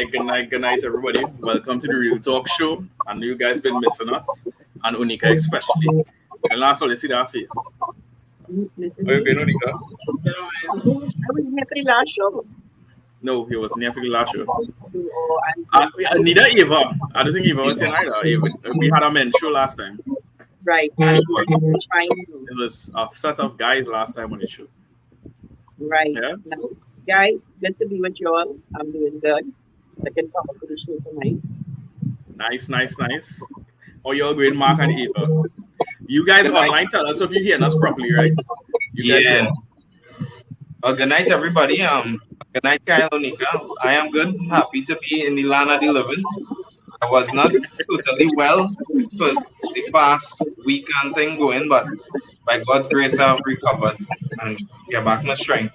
good night, everybody. Welcome to the Real Talk Show. I know you guys been missing us, and Unika especially. And last one, let's see that face. Are you going, Unika? I was here for the last show. No, he was near for the last show. Neither Eva. I don't think Eva was here either. We had a men's show last time. Right. It was a set of guys last time on the show. Right. Yes. Now, guys, good to be with you all. I'm doing good. Looking forward to the show tonight. Nice. Oh, you're going, Mark and Eva. You guys online, tell us if you're hearing us properly, right? You guys Yeah. Well, good night, everybody. Good night, Kyle Onika. I am good. Happy to be in the land of the living. I was not totally well for the past week and thing going, but by God's grace, I've recovered and get back my strength.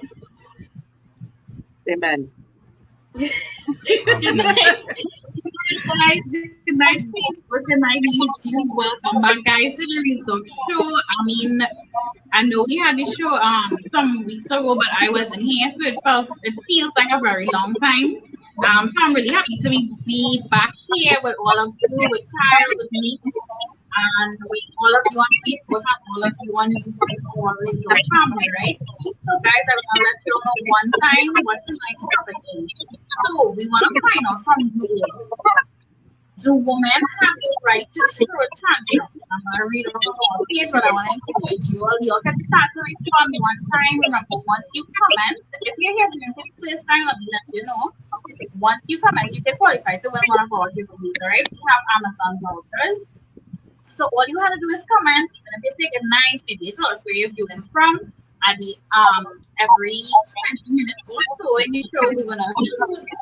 Amen. Good night, Facebook. Good night, YouTube. Welcome back, guys, to the Real Talk Show. I mean, I know we had this show some weeks ago, but I wasn't here, so it feels like a very long time. So I'm really happy to be back here with all of you, with Kyle, with me, and with all of you on Facebook and all of you on YouTube, all of your family, right? So, guys, I want to let you know one time what tonight's topic is. So, we want to find out from you. Do women have the right to throw tantrums? I'm going to read over the whole page, but I want to encourage you all. You all can start to respond one time. Remember, once you comment, if you're here during the first time, let me let you know. Once you comment, you can qualify to win one of our giveaways, right? We have Amazon vouchers. So all you have to do is comment, and if you take a 9 tell us where you're viewing from. At the every 20 minutes or so in the show, we're gonna choose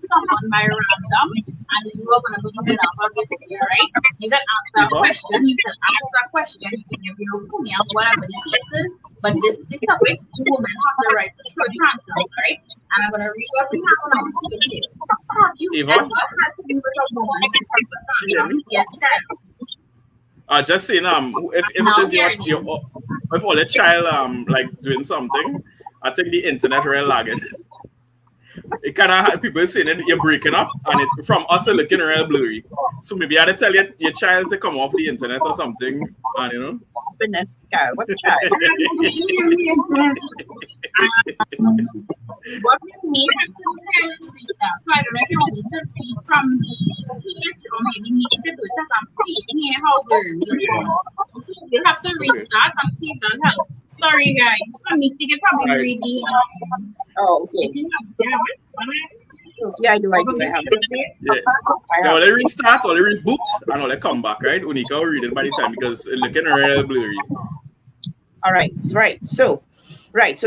someone by random, and you are gonna be given up a giveaway, right? You can answer a question, you can ask a question, you can give your opinion, whatever the case is. But this topic, women have the right to show tantrums, right? And I'm gonna read what we have on our page. Have you ever had to do with a woman yes, just saying, if it is your if all the child like doing something, I think the internet real lagging. It kind of have people saying that you're breaking up, and it from us it's looking real blurry. So maybe I had to tell your child to come off the internet or something, and you know. Goodness, God, what child? What we need is to restart. So I don't know if you want me to see from the page or maybe need to do it as I'm seeing here how we're you have to restart and see if that helps. Sorry guys, I need to get probably read the oh, okay. Yeah, I do. I have it. Yeah, let restart or let reboot and let come back, right? Unika will read it by the time because it's looking real blurry. All right, so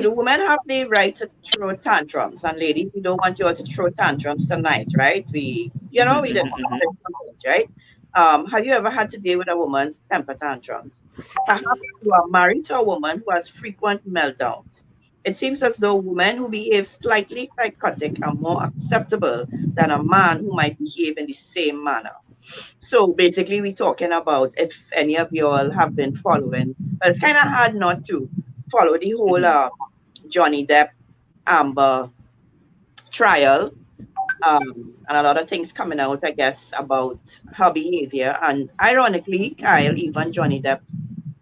the women have the right to throw tantrums, and ladies, we don't want you all to throw tantrums tonight, right? We didn't right? Have you ever had to deal with a woman's temper tantrums? Perhaps you are married to a woman who has frequent meltdowns. It seems as though women who behave slightly psychotic are more acceptable than a man who might behave in the same manner. So basically, we're talking about if any of you all have been following, but it's kind of hard not to follow the whole Johnny Depp Amber trial. And a lot of things coming out, I guess, about her behavior. And ironically, Kyle, even Johnny Depp's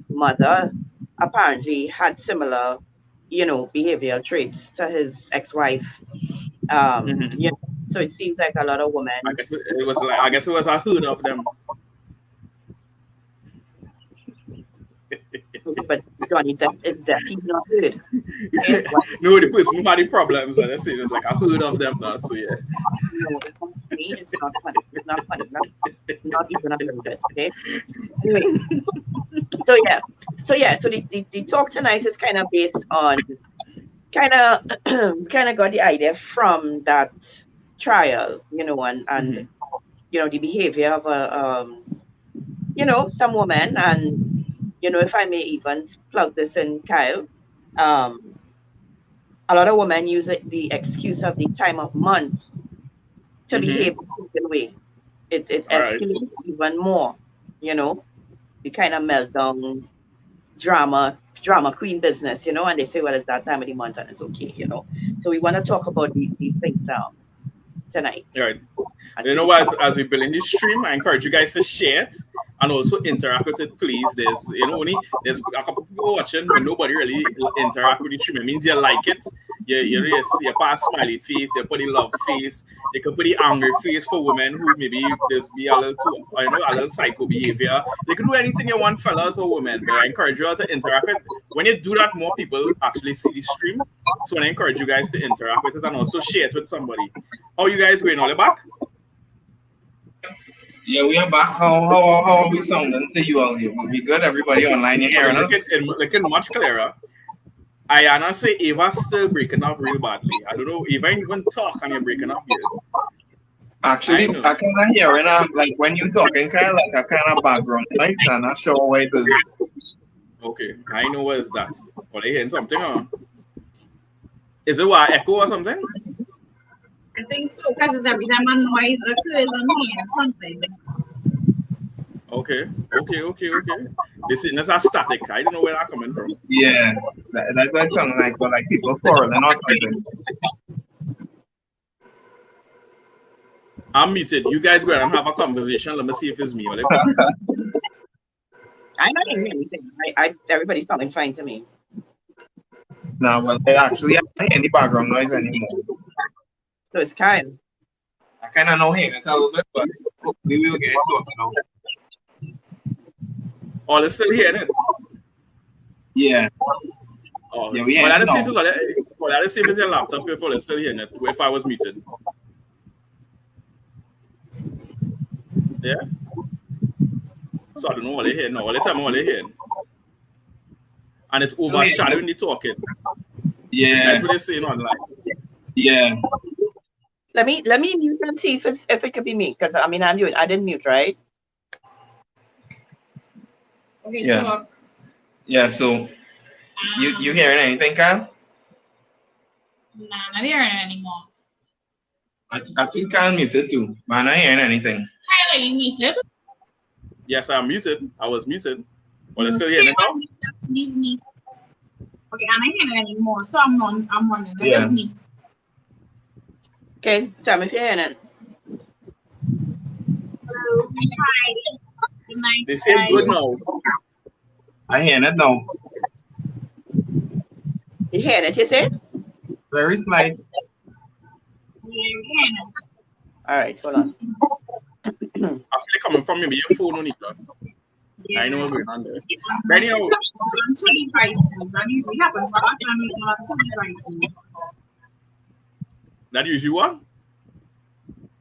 mother, apparently had similar, behavioral traits to his ex-wife. So it seems like a lot of women. I guess it was a hood of them. But Johnny Depp is definitely not good. No, the person who had the problems, and they say it's like a hood of them now. So yeah. No, it's not funny. It's not funny. Not even a little bit. Okay. Anyway. So the talk tonight is kind of based on kind of got the idea from that trial, and the behavior of some women, and if I may even plug this in, Kyle, a lot of women use the excuse of the time of month to behave a certain way. It escalates even more, the kind of meltdown, drama queen business, and they say, well, it's that time of the month and it's okay, So we want to talk about these things tonight. Right. You know, as we build in this stream, I encourage you guys to share it and also interact with it, please. There's there's a couple people watching, but nobody really interact with the stream. It means you like it. You pass smiley face, you put the love face, you can put the angry face for women who maybe there's be a little too, a little psycho behavior. You can do anything you want, fellas or women, but I encourage you all to interact with it. When you do that, more people actually see the stream. So I encourage you guys to interact with it and also share it with somebody. How are you guys going? All the back? Yeah, we are back. How are we sounding to you all here? We good? Everybody online here? Looking much clearer. Ayana say Ava's still breaking up real badly. I don't know. Ava ain't even talk and you're breaking up here. Actually, I kind of hear it. Like when you talking, kind of like a kind of background noise. I'm not sure why it is. Okay, I know what is that. Are they hearing something? Or? Is it what, echo or something? I think so, because it's every time a noise occurs on here, something. Okay. This is a static. I don't know where that's coming from. Yeah, that's what it sounds like, but like people quarreling or something. I'm muted. You guys go ahead and have a conversation. Let me see if it's me. I'm not hearing anything. Everybody's sounding fine to me. No, well, actually, I don't hear any background noise anymore. So it's Kyle. I kind of know him a little bit, but hopefully we'll get it now. Oh, they're still hearing it? Yeah. Oh, yeah, well, I didn't see if it's your laptop before they're still hearing it, if I was muted. Yeah? So I don't know what they're hearing now. All the time what they're hearing. And it's overshadowing the talking. Yeah. That's what they're saying online. Yeah. Let me mute and see if it could be me, because I didn't mute, right? Okay, Yeah. so Yeah, so you hearing anything, Kyle? nah, I'm not hearing it anymore. I think Kyle muted too, but I'm not hearing anything. Kyle, are you muted? Yes, I'm muted. I was muted. Well, they're still hearing it now? Okay, I'm not hearing it anymore, so I'm wondering. Yeah. Me. Okay, tell me if you're hearing it. Hello, hi. Good night. They say good now. I hear it now. You hearing it, you say? Very slight. Yeah, All right, hold on. I feel it coming from maybe your phone, Onika. yeah. I know what's going on there. But anyhow, On 2 devices. That usually happens. But I'm on 2 devices. that usually what?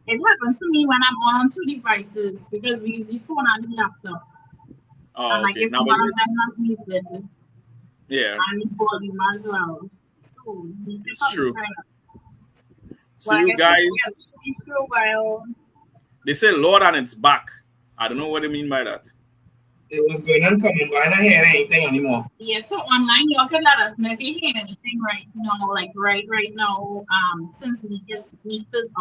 It happens to me when I'm on 2 devices because we use the phone and the laptop. Oh, And like okay. if Now, one of them not muted, yeah, and the volume as well. So, it's true. So Well, I you guess guys, for a while. they say Lord and it's back. I don't know what they mean by that. It was going on coming, but I'm not hearing anything anymore. Yeah, so online you can let us know if you hear anything right now, like right now, since we just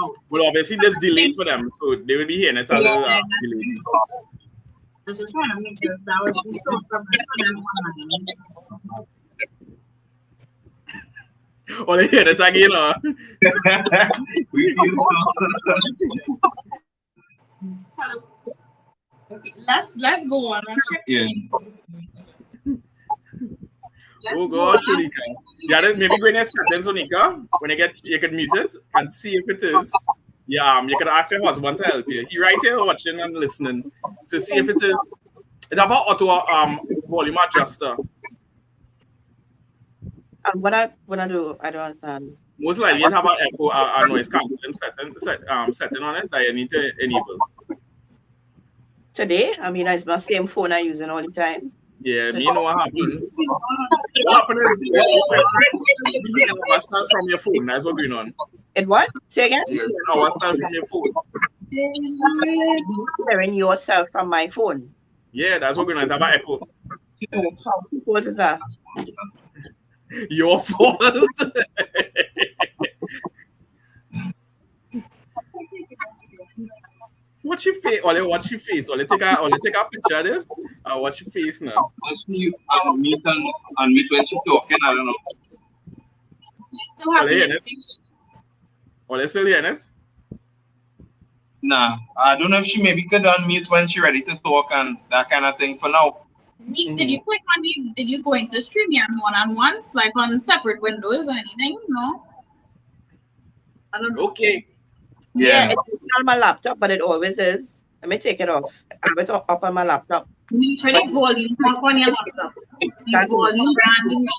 out. Well, obviously there's delay for them, so they will be hearing it a little delayed. I was just trying to make sure that was just so from them online. Oh, they hear it again, huh? We feel so. Hello. Okay, let's go on and check. Yeah. Oh gosh, Onika. Yeah, then maybe go in your settings, Onika. When you can mute it and see if it is. Yeah, you can ask your husband to help you. He right here watching and listening to see if it is. It's about auto volume adjuster. What I do, I don't understand. Most likely you have an echo a noise cancelling setting on it that you need to enable. Today, it's my same phone I using all the time. Yeah, me know what happened. What happened is you hear ourselves from your phone. That's what's going on. It what? Say again? You hear ourselves from your phone. Hearing yourself from my phone. Yeah, that's what's going on. It's about echo. What is that? Your fault. Watch your face. Watch your face. Take a picture of this. Watch your face now. Actually, mute when she's talking. I don't know. Are they still hearing it? Nah, I don't know if she maybe could unmute when she's ready to talk and that kind of thing for now. Nick, did you click on the, did you go into StreamYard one-on-ones, like on separate windows or anything? No? I don't know. Okay. Yeah, it's on my laptop, but it always is. Let me take it off. I have it up on my laptop. Make sure the volume off on your laptop. The volume brand.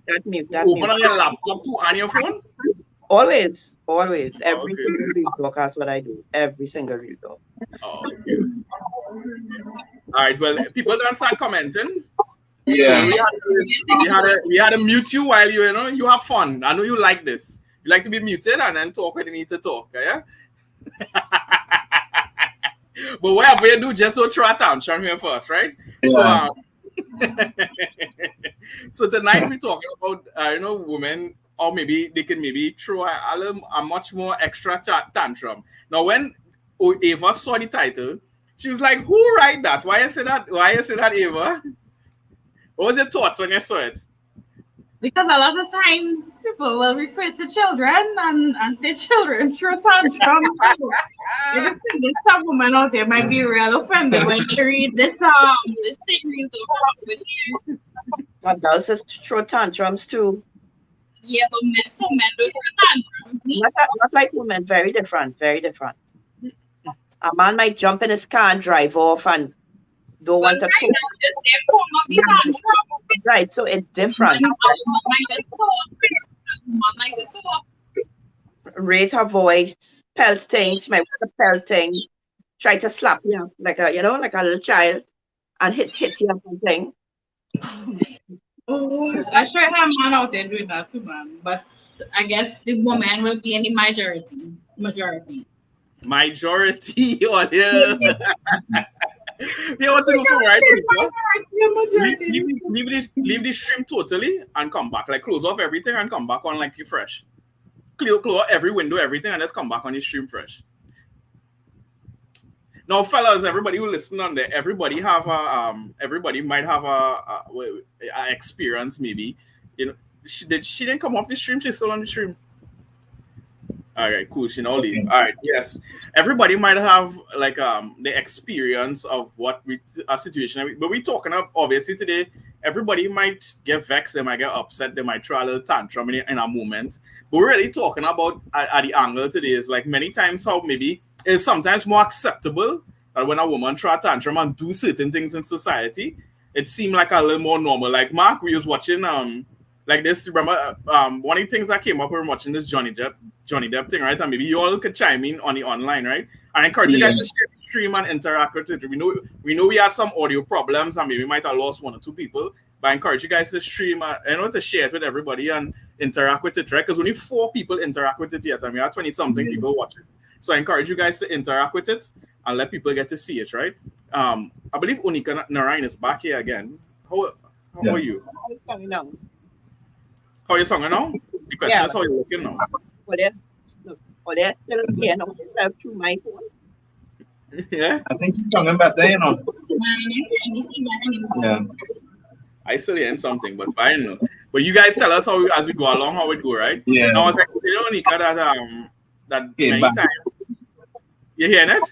That mute. Open on your laptop too on your phone? Always. Every Okay. single real talk, that's what I do. Every single real talk. Oh, okay. All right. Well, people don't start commenting. Yeah. So we had to mute you while you have fun. I know you like this. You like to be muted and then talk when you need to talk. Yeah. But whatever you do, just don't throw a tantrum here first, right? Yeah. So tonight we're talking about women, or maybe they can throw a much more extra tantrum. Now, when Ava saw the title, she was like, "Who write that? Why you say that? Ava? What was your thoughts when you saw it?" Because a lot of times people will refer to children and say children throw tantrums. There's some women out there might be real offended when they read this thing real with you. My girls just throw tantrums too. Yeah, but men do throw tantrums. Not like women, very different. A man might jump in his car and drive off and don't want to talk. Right, so it's different. Raise her voice, pelt things, might want to pelt things, try to slap you like a little child and hit you or something. I sure have man out there doing that too, man. But I guess the woman will be in the majority. Majority or yeah. You know what to do for right? Leave this stream totally and come back. Like close off everything and come back on like you fresh. Close every window, everything, and just come back on your stream fresh. Now, fellas, everybody who listen on there, everybody might have a experience maybe. She didn't come off the stream. She's still on the stream. All right, cool. She now leave. All right, yes. Everybody might have like the experience of a situation. But we're talking about obviously today. Everybody might get vexed. They might get upset. They might throw a little tantrum in a moment. But we're really talking about at the angle today is like many times how maybe it's sometimes more acceptable that when a woman throw a tantrum and do certain things in society, it seemed like a little more normal. Like Mark, we was watching like this. Remember one of the things that came up when we were watching this Johnny Depp thing, right? And maybe you all could chime in on the online, right? And I encourage you guys to share the stream and interact with it. We know we had some audio problems and maybe we might have lost one or two people, but I encourage you guys to stream to share it with everybody and interact with it, right? Because only 4 people interact with it yet, and we have 20-something people watching. So I encourage you guys to interact with it and let people get to see it, right? I believe Unika Narayan is back here again. How are you? How are you singing now? The question is how you're looking now. They're still here now. Through my phone. Yeah. I think you're talking about that, Yeah. I still hearing something, but I don't know. But you guys tell us how as we go along how it go, right? Yeah. Now I was like, Nika, that many times. You hearing it?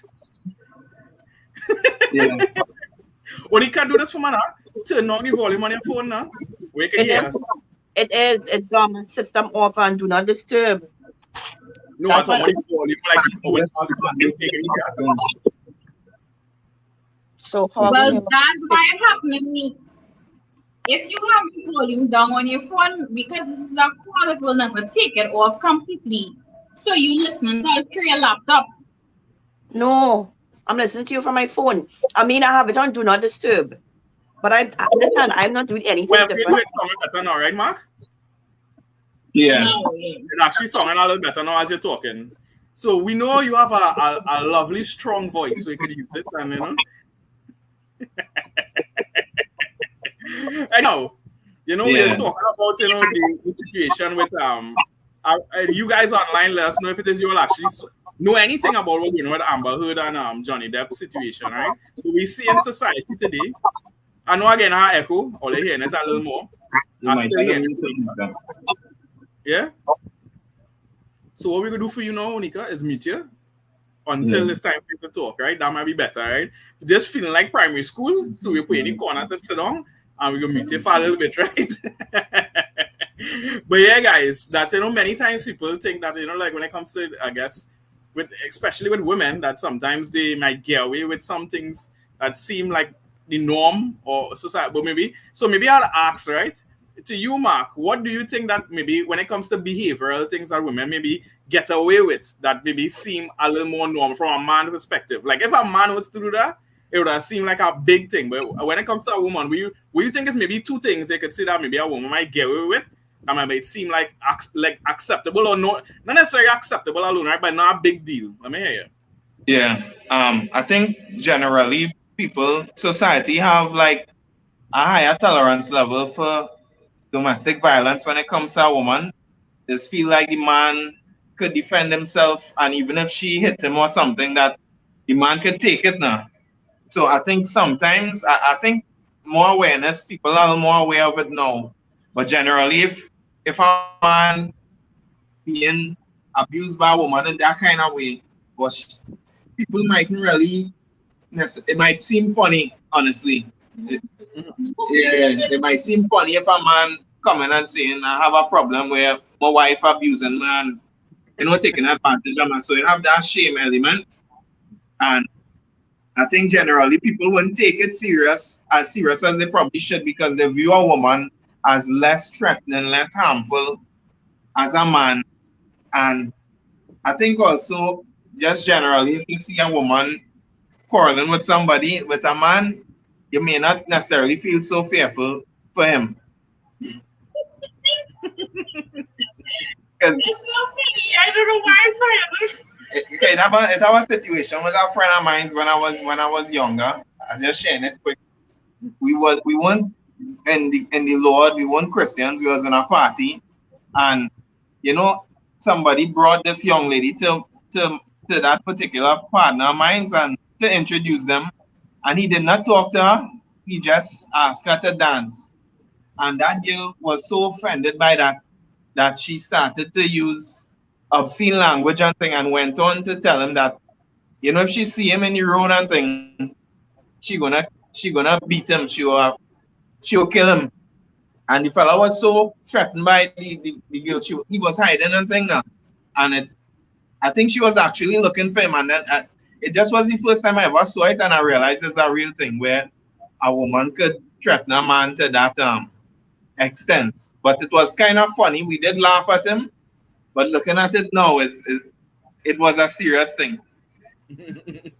Yeah. Onika, do this for me now. Turn on the volume on your phone now. We can hear us. It is. It's system off and do not disturb. No, that's on the volume. Like, when so how well, that might happen. If you have the volume down on your phone, because this is a call, it will never take it off completely. So you listening to your laptop. No, I'm listening to you from my phone. I mean, I have it on do not disturb. But I understand I'm not doing anything well, different. It's sounding better now, right, Mark? Yeah. It's actually sounding a little better now as you're talking. So we know you have a lovely, strong voice, so you could use it, and I know. We're talking about the situation with you guys online. Let us know if it is you all actually know anything about what going on with Amber Heard and Johnny Depp situation, right? So we see in society today. I know again I echo, or hearing it a little more. Yeah. So what we're gonna do for you now, Nika, is mute you. until it's time for you to talk, right? That might be better, right? Just feeling like primary school, so we put in the corner to sit down and we're gonna meet you for a little bit, right? But yeah, guys, that's many times people think that like when it comes to I guess with especially with women that sometimes they might get away with some things that seem like the norm or society, but maybe I'll ask, right? To you, Mark, what do you think that maybe when it comes to behavioral things that women maybe get away with that maybe seem a little more normal from a man perspective? Like if a man was to do that, it would have seemed like a big thing. But when it comes to a woman, will you think it's maybe two things they could say that maybe a woman might get away with? That might seem like acceptable or not necessarily acceptable alone, right? But not a big deal. Let me hear you. Yeah. I think generally society have like a higher tolerance level for domestic violence when it comes to a woman. Just feel like the man could defend himself, and even if she hit him or something, that the man could take it now. So I think sometimes I think more awareness, people are more aware of it now. But generally, if a man being abused by a woman in that kind of way, people mightn't really. It might seem funny, honestly. It might seem funny if a man coming and saying, "I have a problem where my wife abusing me and taking advantage of me." So you have that shame element, and I think generally people wouldn't take it serious as they probably should, because they view a woman as less threatening, less harmful as a man. And I think also just generally, if you see a woman quarreling with somebody, with a man, you may not necessarily feel so fearful for him. It's so funny. I don't know why I'm laughing. Okay, it was a situation with a friend of mine when I was younger. I just sharing it quick. We weren't in the Lord, we weren't Christians, we was in a party, and somebody brought this young lady to that particular partner of mine and to introduce them, and he did not talk to her, he just asked her to dance. And that girl was so offended by that she started to use obscene language and thing, and went on to tell him that if she see him in the road and thing, she gonna beat him, she'll kill him. And the fella was so threatened by the girl, he was hiding and thing now. And I think she was actually looking for him, and then it just was the first time I ever saw it, and I realized it's a real thing where a woman could threaten a man to that extent. But it was kind of funny. We did laugh at him, but looking at it now, it was a serious thing. It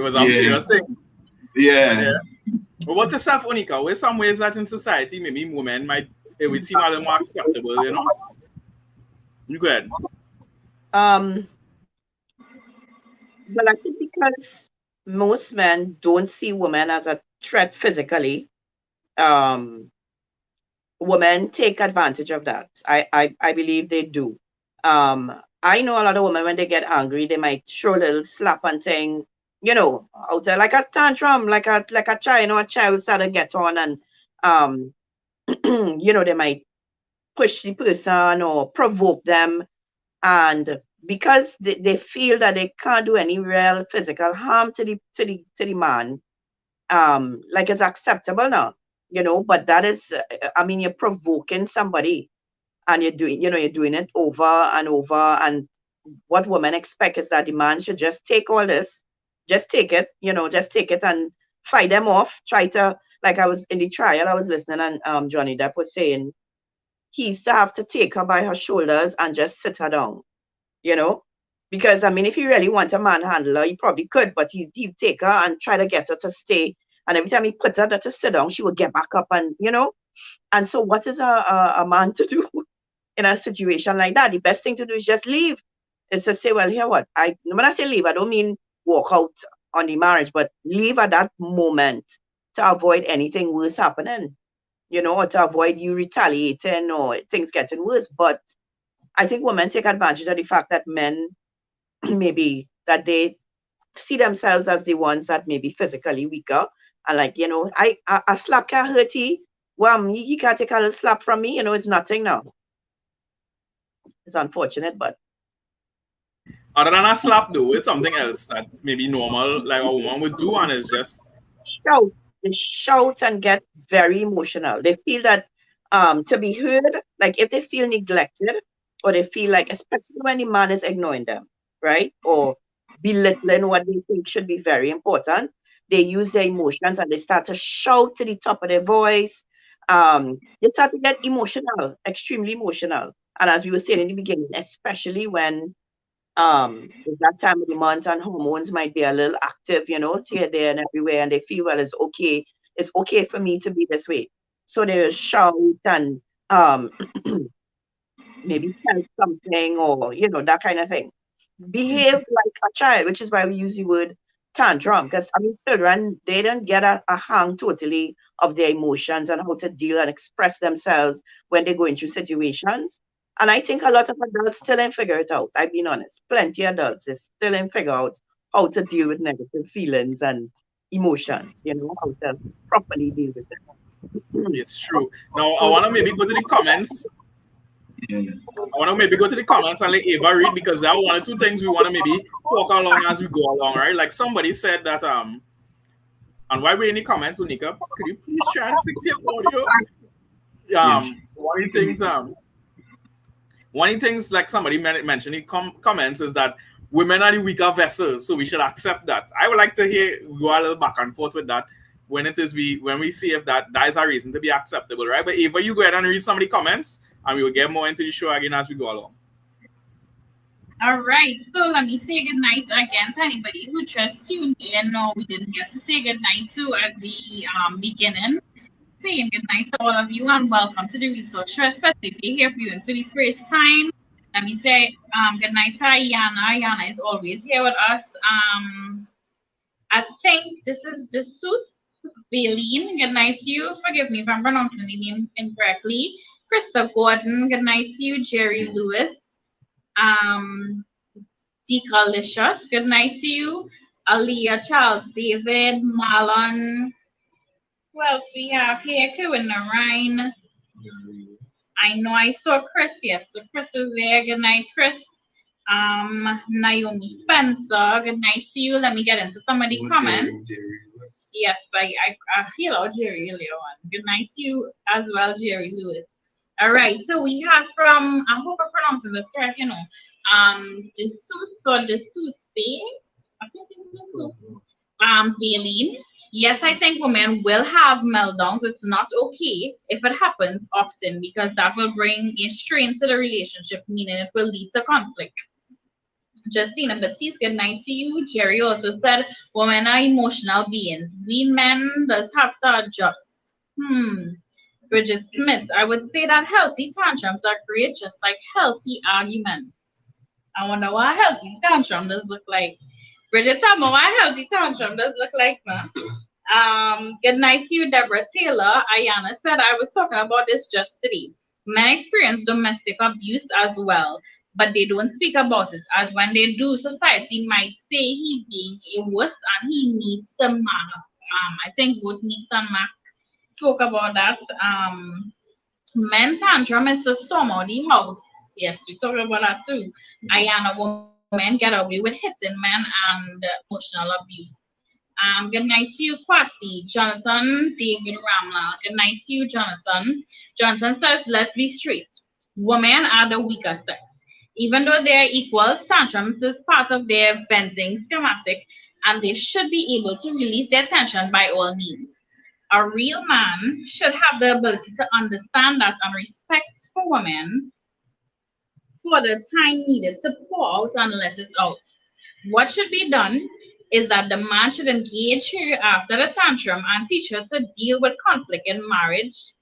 was a serious thing. Yeah. But what's yourself, Onika? With some ways that in society, maybe women it would seem a little more acceptable, You go ahead. Well, I think because most men don't see women as a threat physically, women take advantage of that. I believe they do. I know a lot of women, when they get angry, they might show a little slap and thing, out there like a tantrum, like a child, a child start to get on, and they might push the person or provoke them, and because they feel that they can't do any real physical harm to the man, like it's acceptable now, but that is, you're provoking somebody, and you're doing it over and over, and what women expect is that the man should just take all this, just take it, and fight them off, try to, like I was in the trial, I was listening, and Johnny Depp was saying he used to have to take her by her shoulders and just sit her down, because if you really want a manhandle her, you probably could, but he'd take her and try to get her to stay, and every time he puts her to sit down, she would get back up, and and so what is a man to do in a situation like that? The best thing to do is just leave. Is to say, well, here what? When I say leave, I don't mean walk out on the marriage, but leave at that moment to avoid anything worse happening, or to avoid you retaliating or things getting worse. But I think women take advantage of the fact that men maybe that they see themselves as the ones that may be physically weaker, and like, a slap can't hurt you. Well, he can't take a little slap from me, it's nothing now. It's unfortunate, but Other than a slap, though, it's something else that maybe normal, like a woman would do, and it's just Shout. They shout and get very emotional. They feel that to be heard, like if they feel neglected, or they feel like, especially when the man is ignoring them, right? Or belittling what they think should be very important, they use their emotions and they start to shout to the top of their voice. They start to get emotional, extremely emotional. And as we were saying in the beginning, especially when it's that time of the month and hormones might be a little active, here, there, and everywhere, and they feel, well, it's okay for me to be this way. So they shout and um maybe tell something, or that kind of thing. Behave like a child, which is why we use the word tantrum, because I mean, children, they don't get a hang totally of their emotions and how to deal and express themselves when they're going through situations. And I think a lot of adults still ain't figure it out. I've been honest. Plenty of adults is still ain't figure out how to deal with negative feelings and emotions, how to properly deal with them. it's true. Now I wanna maybe go to the comments. I want to maybe go to the comments and let Ava read, because there are one or two things we want to maybe talk along as we go along, right? Like somebody said that and while we're in the comments, Unika, could you please try and fix your audio? One of the things like somebody mentioned in comments is that women are the weaker vessels, so we should accept that. I would like to hear go a little back and forth with that when we see if that is a reason to be acceptable, right? But Ava, you go ahead and read some of the comments, and we will get more into the show again as we go along. All right, so let me say good night again to anybody who just tuned in or we didn't get to say good night to at the beginning. Saying good night to all of you and welcome to the Resource Show, especially if you're here for you and for the first time. Let me say good night to Ayana. Ayana is always here with us. I think this is the Sus Baleen. Good night to you. Forgive me if I'm pronouncing the name incorrectly. Krista Gordon, good night to you. Jerry Lewis, Decalicious, good night to you. Aaliyah, Charles David, Marlon. Who else we have here? Kevin Narain. I know I saw Chris. Yes, so Chris is there. Good night, Chris. Naomi Spencer, good night to you. Let me get into some of the comments. Yes, I hello Jerry Leon. Good night to you as well, Jerry Lewis. All right, so we have from, I hope I'm pronouncing this correct, Desus or Desusse, I think it's Desus, Baleen. Yes, I think women will have meltdowns. It's not okay if it happens often, because that will bring a strain to the relationship, meaning it will lead to conflict. Justina Batiste, good night to you. Jerry also said, women are emotional beings. We men does have to adjust. Bridget Smith, I would say that healthy tantrums are great, just like healthy arguments. I wonder what a healthy tantrum does look like. Bridget, tell me what a healthy tantrum does look like, man. Good night to you, Deborah Taylor. Ayana said, I was talking about this just today. Men experience domestic abuse as well, but they don't speak about it, as when they do, society might say he's being a wuss and he needs some manner. I think both Nix and Mac spoke about that. Men tantrum is the storm of the house. Yes, we talked about that too. Ayana, women get away with hitting men and emotional abuse. Good night to you, Kwasi. Jonathan David Ramla. Good night to you, Jonathan. Jonathan says, let's be straight. Women are the weaker sex. Even though they are equal, tantrums is part of their venting schematic, and they should be able to release their tension by all means. A real man should have the ability to understand that and respect for women for the time needed to pour out and let it out. What should be done is that the man should engage her after the tantrum and teach her to deal with conflict in marriage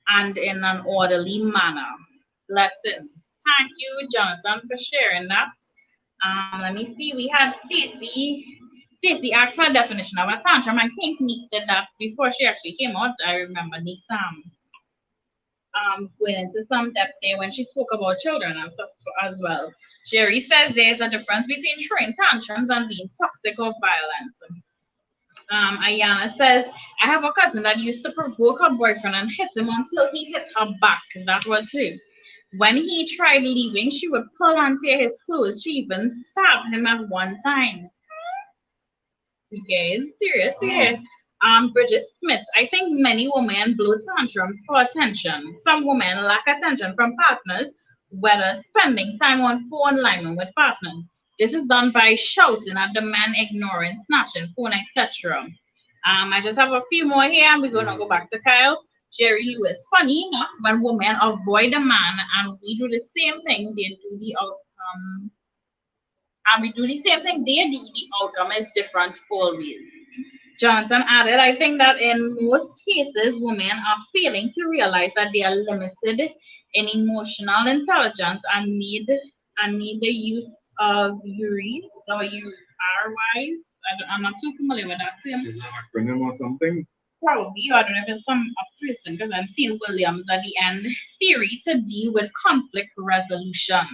and in an orderly manner. Lesson. Thank you, Jonathan, for sharing that. Let me see. We had Stacy. Stacy asked for a definition of a tantrum. I think Nix did that before she actually came out. I remember Nix going into some depth there when she spoke about children and stuff as well. Jerry says there's a difference between throwing tantrums and being toxic or violent. Ayana says, I have a cousin that used to provoke her boyfriend and hit him until he hit her back. That was her. When he tried leaving, she would pull and tear his clothes. She even stabbed him at one time. Okay, serious, yeah. Bridget Smith. I think many women blow tantrums for attention. Some women lack attention from partners, whether spending time on phone line with partners. This is done by shouting at the man, ignoring, snatching phone, etc. I just have a few more here, and we're gonna go back to Kyle. Jerry Lewis. Funny enough, when women avoid a man and we do the same thing, they do the outcome. And we do the same thing, they do the outcome is different always. Johnson added, I think that in most cases, women are failing to realize that they are limited in emotional intelligence and need the use of URIs or URYs. I'm not too familiar with that term. Is it an acronym or something? Probably, I don't know if it's some person because I'm seeing Williams at the end. Theory to deal with conflict resolution.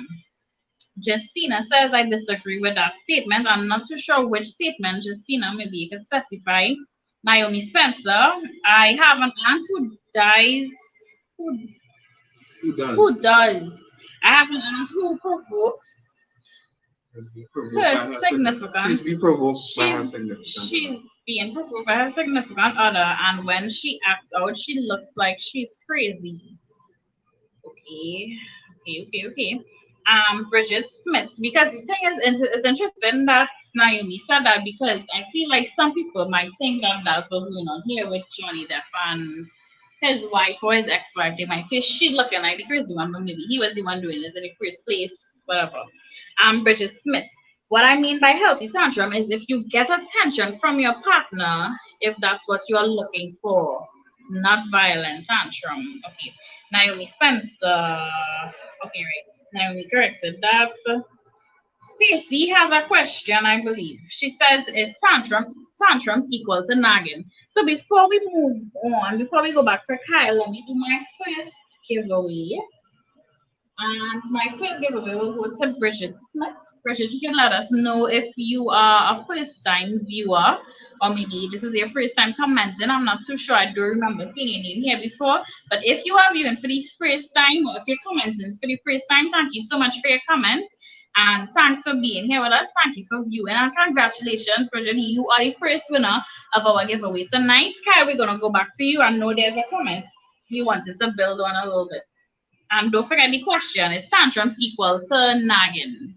Justina says, I disagree with that statement. I'm not too sure which statement, Justina, maybe you can specify. Naomi Spencer, I have an aunt who dies. Who does? I have an aunt who provokes her significant. She's being provoked by her significant. She's being provoked by her significant other, and when she acts out, she looks like she's crazy. Okay. Bridget Smith, because the thing is, it's interesting that Naomi said that because I feel like some people might think that that's what's going on here with Johnny Depp and his wife or his ex-wife. They might say she looking like the crazy one, but maybe he was the one doing it in the first place, whatever. Bridget Smith. What I mean by healthy tantrum is if you get attention from your partner, if that's what you're looking for, not violent tantrum. Okay. Naomi Spencer. Okay, right. Naomi corrected that. Stacy has a question, I believe. She says, is tantrums equal to nagging? So before we move on, before we go back to Kyle, let me do my first giveaway. And my first giveaway will go to Bridget Smith. Bridget, you can let us know if you are a first-time viewer or maybe this is your first time commenting. I'm not too sure. I don't remember seeing your name here before. But if you are viewing for the first time or if you're commenting for the first time, thank you so much for your comment. And thanks for being here with us. Thank you for viewing. And congratulations, Bridget. You are the first winner of our giveaway tonight. Kyle, we're going to go back to you. I know there's a comment you wanted to build on a little bit. And don't forget the question, is tantrums equal to nagging?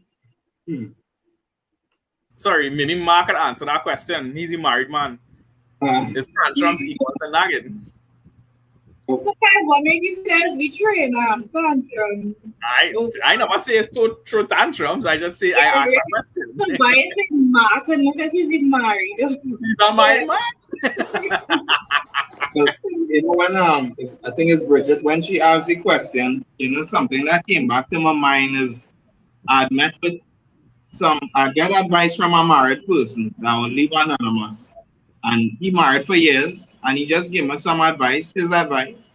Sorry, Minnie Mark can answer that question. He's a married man. Is tantrums equal to nagging? So what made you say it's betraying tantrums? I never say it's through tantrums. I just say I ask a question. So why is it Mark unless he's married? He's a married man. You know, when I think it's Bridget, when she asked the question, you know, something that came back to my mind is I'd met with I get advice from a married person that will leave anonymous. And he married for years and he just gave me some advice, his advice.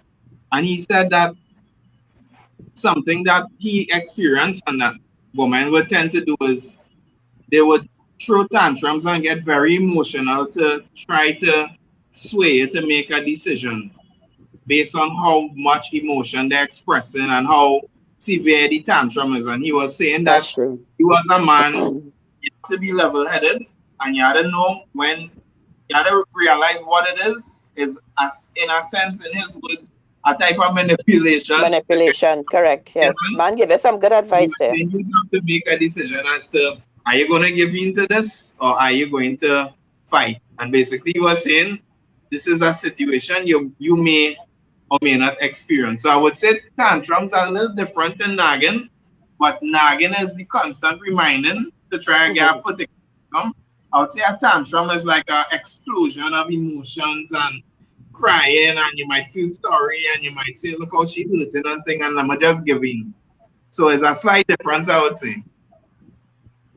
And he said that something that he experienced and that women would tend to do is they would throw tantrums and get very emotional to try to sway you to make a decision based on how much emotion they're expressing and how severe the tantrum is. And he was saying that you as a man, you have to be level-headed and you have to know when you have to realize what it is as in a sense, in his words, a type of manipulation. Manipulation, correct. Yes. Man, give us some good advice there. Then you have to make a decision as to are you going to give in to this or are you going to fight? And basically he was saying this is a situation you may or may not experience. So I would say tantrums are a little different than nagging, but nagging is the constant reminding to try and get a particular outcome. I would say a tantrum is like an explosion of emotions and crying, and you might feel sorry and you might say, look how she hurting and thing, and I'm just giving. So it's a slight difference, I would say.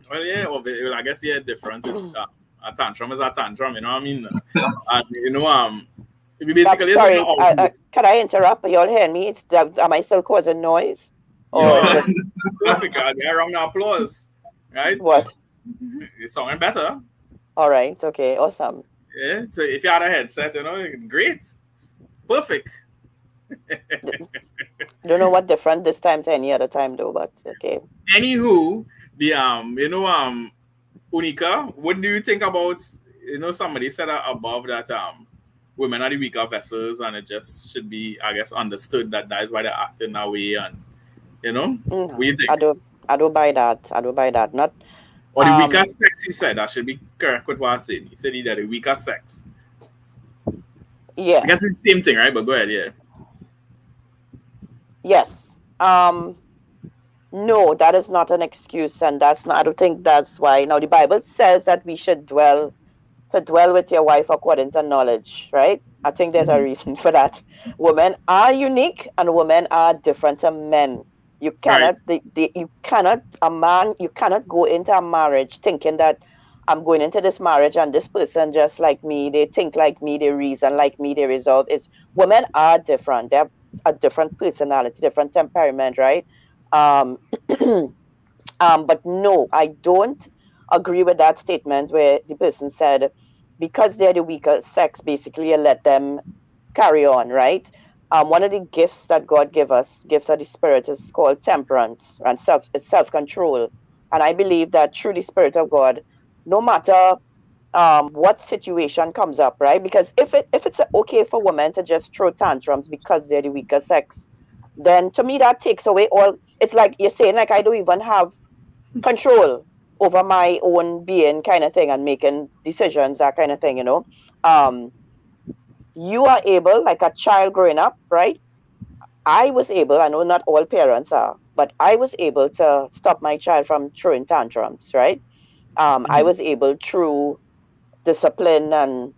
Well, yeah, I guess different. A tantrum is a tantrum, you know what I mean? And you know, basically, sorry, can I interrupt? Are you all hearing me? Am I still causing noise? Or just... Perfect. Get around the applause, right? What? It's sounding better. All right. Okay. Awesome. Yeah. So if you had a headset, you know, great, perfect. Don't know what different this time to any other time though, but okay. Anywho, the Unica, what do you think about, somebody said above that women are the weaker vessels, and it just should be, I guess, understood that that is why they're acting that way, and what do you think? I don't buy that. I don't buy that. Not Or the weaker sex, he said. I should be correct with what I said. He said he did the weaker sex. yeah. I guess it's the same thing, right? But go ahead, yeah. Yes. No, that is not an excuse, and that's not. I don't think that's why. Now the Bible says that we should dwell with your wife according to knowledge, right? I think there's a reason for that. Women are unique, and women are different to men. You cannot, Right. you cannot, a man, you cannot go into a marriage thinking that I'm going into this marriage and this person just like me, they think like me, they reason like me, they resolve. It's women are different. They have a different personality, different temperament, right? Um, but no, I don't agree with that statement where the person said because they're the weaker sex, basically you let them carry on, right? One of the gifts that God give us, gifts of the Spirit, is called temperance and it's self-control. And I believe that through the Spirit of God, no matter what situation comes up, right? Because if it's okay for women to just throw tantrums because they're the weaker sex, then to me that takes away all. It's like you're saying, like I don't even have control over my own being, kind of thing, and making decisions, that kind of thing, Um, you are able, like a child growing up, right? I was able, I know not all parents are, but I was able to stop my child from throwing tantrums, right? I was able through discipline and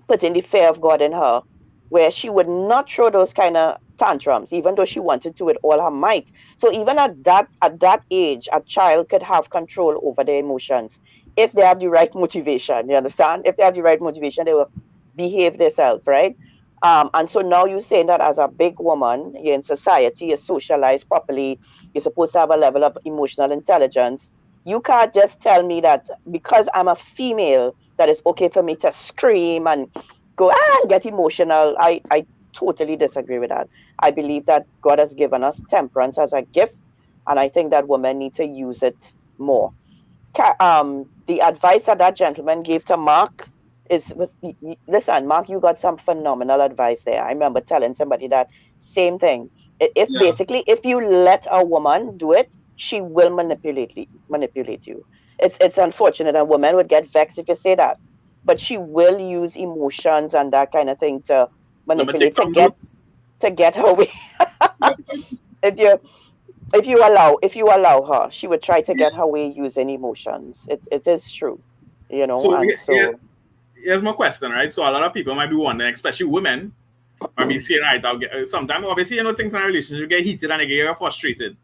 putting the fear of God in her, where she would not throw those kind of tantrums, even though she wanted to with all her might. So even at that age, a child could have control over their emotions if they have the right motivation. You understand? If they have the right motivation, they will behave themselves, right? And so now you're saying that as a big woman, you're in society, you're socialized properly, you're supposed to have a level of emotional intelligence. You can't just tell me that because I'm a female, that it's okay for me to scream and go and get emotional. I totally disagree with that. I believe that God has given us temperance as a gift, and I think that women need to use it more. The advice that that gentleman gave to Mark listen, Mark, you got some phenomenal advice there. I remember telling somebody that same thing. If Yeah. basically if you let a woman do it, she will manipulate you. It's unfortunate, and women would get vexed if you say that, but she will use emotions and that kind of thing to Let me take manipulate, some notes. to get her way. if you if you allow her, she would try to get her way using emotions. It is true, So and so here's my question, right? So a lot of people might be wondering, especially women, might be saying, right, I'll get sometimes obviously things in a relationship get heated and they get frustrated.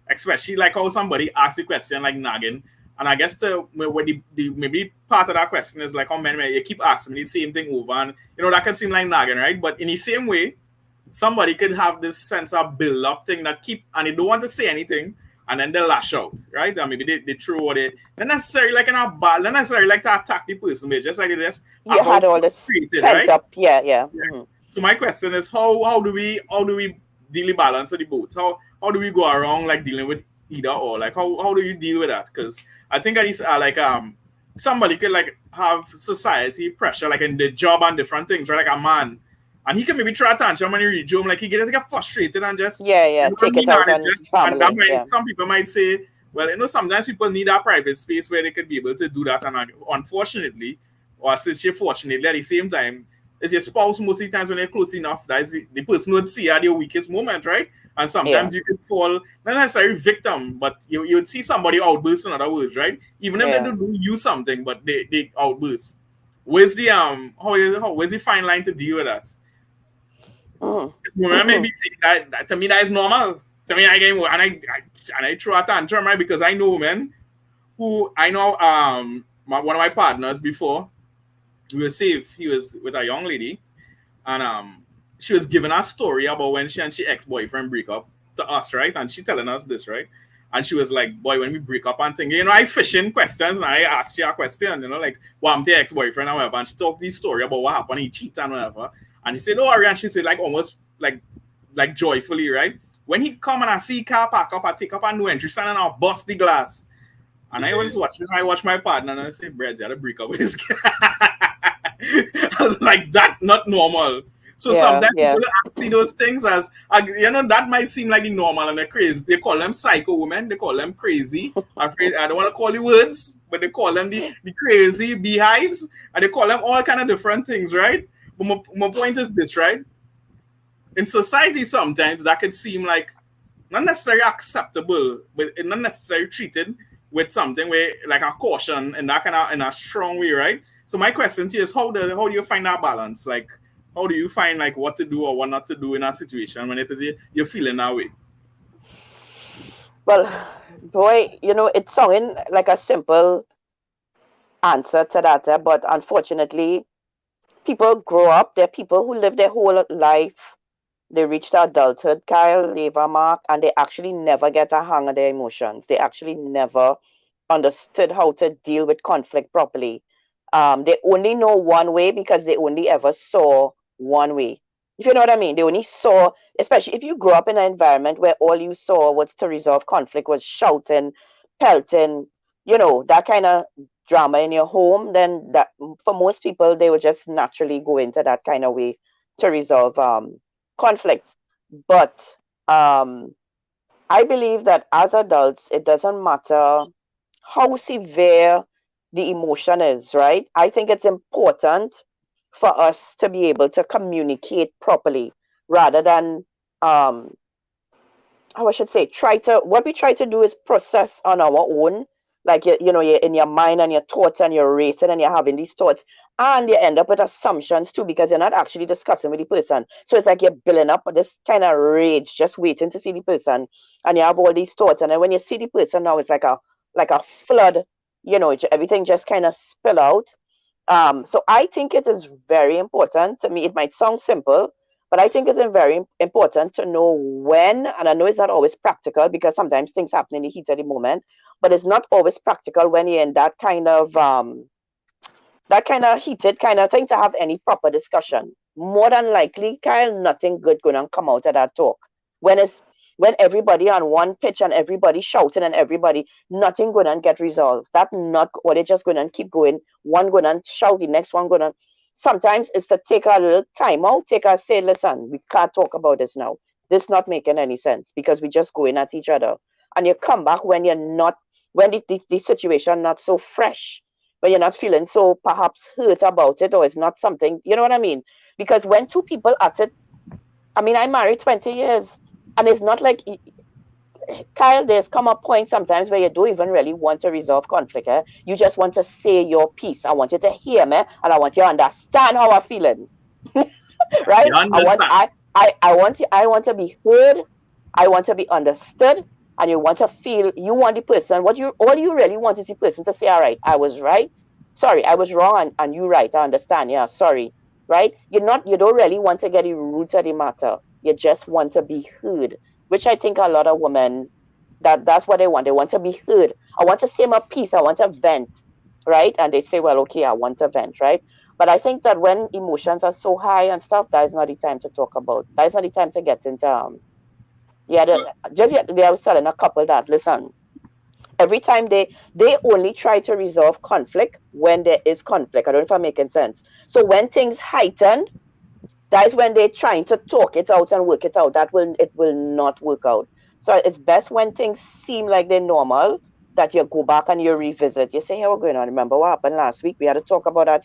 Especially like how somebody asks a question like nagging. And I guess the maybe part of that question is like how men you keep asking me the same thing over, and that can seem like nagging, right? But in the same way, somebody could have this sense of build up thing that keep, and they don't want to say anything, and then they lash out, right? And maybe they throw what they not necessarily like in a bad, not necessarily like to attack the person, but just like they just you have had out all this frustrated, pent right? up, yeah, yeah. Yeah. So my question is how do we deal the balance of the both? How do we go around like dealing with either or? Like how do you deal with that? Because I think at least like somebody could like have society pressure like in the job and different things, right? Like a man. And he can maybe try a tantrum when he reach home, like he just get frustrated and just Yeah, yeah. what I Take it mean, out and it on just and that family. might Yeah. some people might say, well, sometimes people need a private space where they could be able to do that, and unfortunately, or I should say fortunately, at the same time, it's your spouse most of the times when they're close enough that is the person would see at your weakest moment, right? And Yeah. sometimes you could fall not necessarily victim, but you would see somebody outburst in other words, right? Even if they Yeah. don't do you something, but they outburst. Where's the where's the fine line to deal with that? Mm. Women may be saying that to me that is normal. To me, I get and I throw a tantrum, right? Because I know women who I know one of my partners before we were safe. He was with a young lady, and she was giving a story about when she and she ex-boyfriend break up to us, right? And she telling us this, right? And she was like, boy, when we break up and thinking, I fishing questions and I asked you a question, like, what I'm the ex-boyfriend and whatever. And she told this story about what happened, he cheated and whatever. And he said, oh, and she said, like, almost like joyfully, right? When he come and I see car park up, I take up a new entry stand and I'll bust the glass. And I was watching, I watch my partner and I say, Brad, you had to break up with this guy. I was like, that not normal. So sometimes people see those things as, that might seem like the normal and they're crazy. They call them psycho women. They call them crazy. I don't want to call the words, but they call them the crazy beehives. And they call them all kind of different things, right? But my point is this, right? In society, sometimes that could seem like not necessarily acceptable, but not necessarily treated with something where like a caution and that kind of in a strong way, right? So my question to you is how do you find that balance? Like, how do you find like what to do or what not to do in a situation when it is you're feeling that way? Well, boy, it's sounding like a simple answer to that, but unfortunately, people grow up. There are people who live their whole life. They reach their adulthood, Kyle, Ava, Mark, and they actually never get a hang of their emotions. They actually never understood how to deal with conflict properly. They only know one way because they only ever saw one way. If you know what I mean, they only saw, especially if you grew up in an environment where all you saw was to resolve conflict was shouting, pelting, that kind of drama in your home, then that for most people, they would just naturally go into that kind of way to resolve conflict. But I believe that as adults, it doesn't matter how severe the emotion is, right? I think it's important for us to be able to communicate properly rather than how I should say, what we try to do is process on our own. Like, you're in your mind and your thoughts and you're racing and you're having these thoughts and you end up with assumptions too because you're not actually discussing with the person. So it's like you're building up this kind of rage, just waiting to see the person, and you have all these thoughts. And then when you see the person now, it's like a flood, everything just kind of spill out. So I think it is very important to me. It might sound simple, but I think it's very important to know when, and I know it's not always practical because sometimes things happen in the heat of the moment, but it's not always practical when you're in that kind of heated kind of thing to have any proper discussion. More than likely, Kyle, nothing good gonna come out of that talk. When everybody on one pitch and everybody shouting and everybody, nothing gonna get resolved. That not, or they just gonna keep going. One gonna shout, the next one gonna. Sometimes it's to take a little time out, say, listen, we can't talk about this now. This not making any sense because we just going at each other. And you come back when you're not, when the situation not so fresh, when you're not feeling so perhaps hurt about it, or it's not something, you know what I mean? Because when two people at it, I mean, I married 20 years, and it's not like, Kyle, there's come a point sometimes where you don't even really want to resolve conflict. You just want to say your piece. I want you to hear me, and I want you to understand how I'm feeling. Right? I want to be heard. I want to be understood, and you want to feel. You want the person. All you really want is the person to say, "All right, I was right. Sorry, I was wrong, and you right. I understand. Yeah, sorry." Right? You don't really want to get the root of the matter. You just want to be heard, which I think a lot of women, that's what they want. They want to be heard. I want to say my piece. I want to vent, right? And they say, well, okay, I want to vent, right? But I think that when emotions are so high and stuff, that is not the time to talk about. That is not the time to get into. Just yesterday I was telling a couple that, listen, every time they only try to resolve conflict when there is conflict. I don't know if I'm making sense. So when things heighten, that is when they're trying to talk it out and work it out. It will not work out. So it's best when things seem like they're normal that you go back and you revisit. You say, hey, what's going on? Remember what happened last week? We had to talk about that,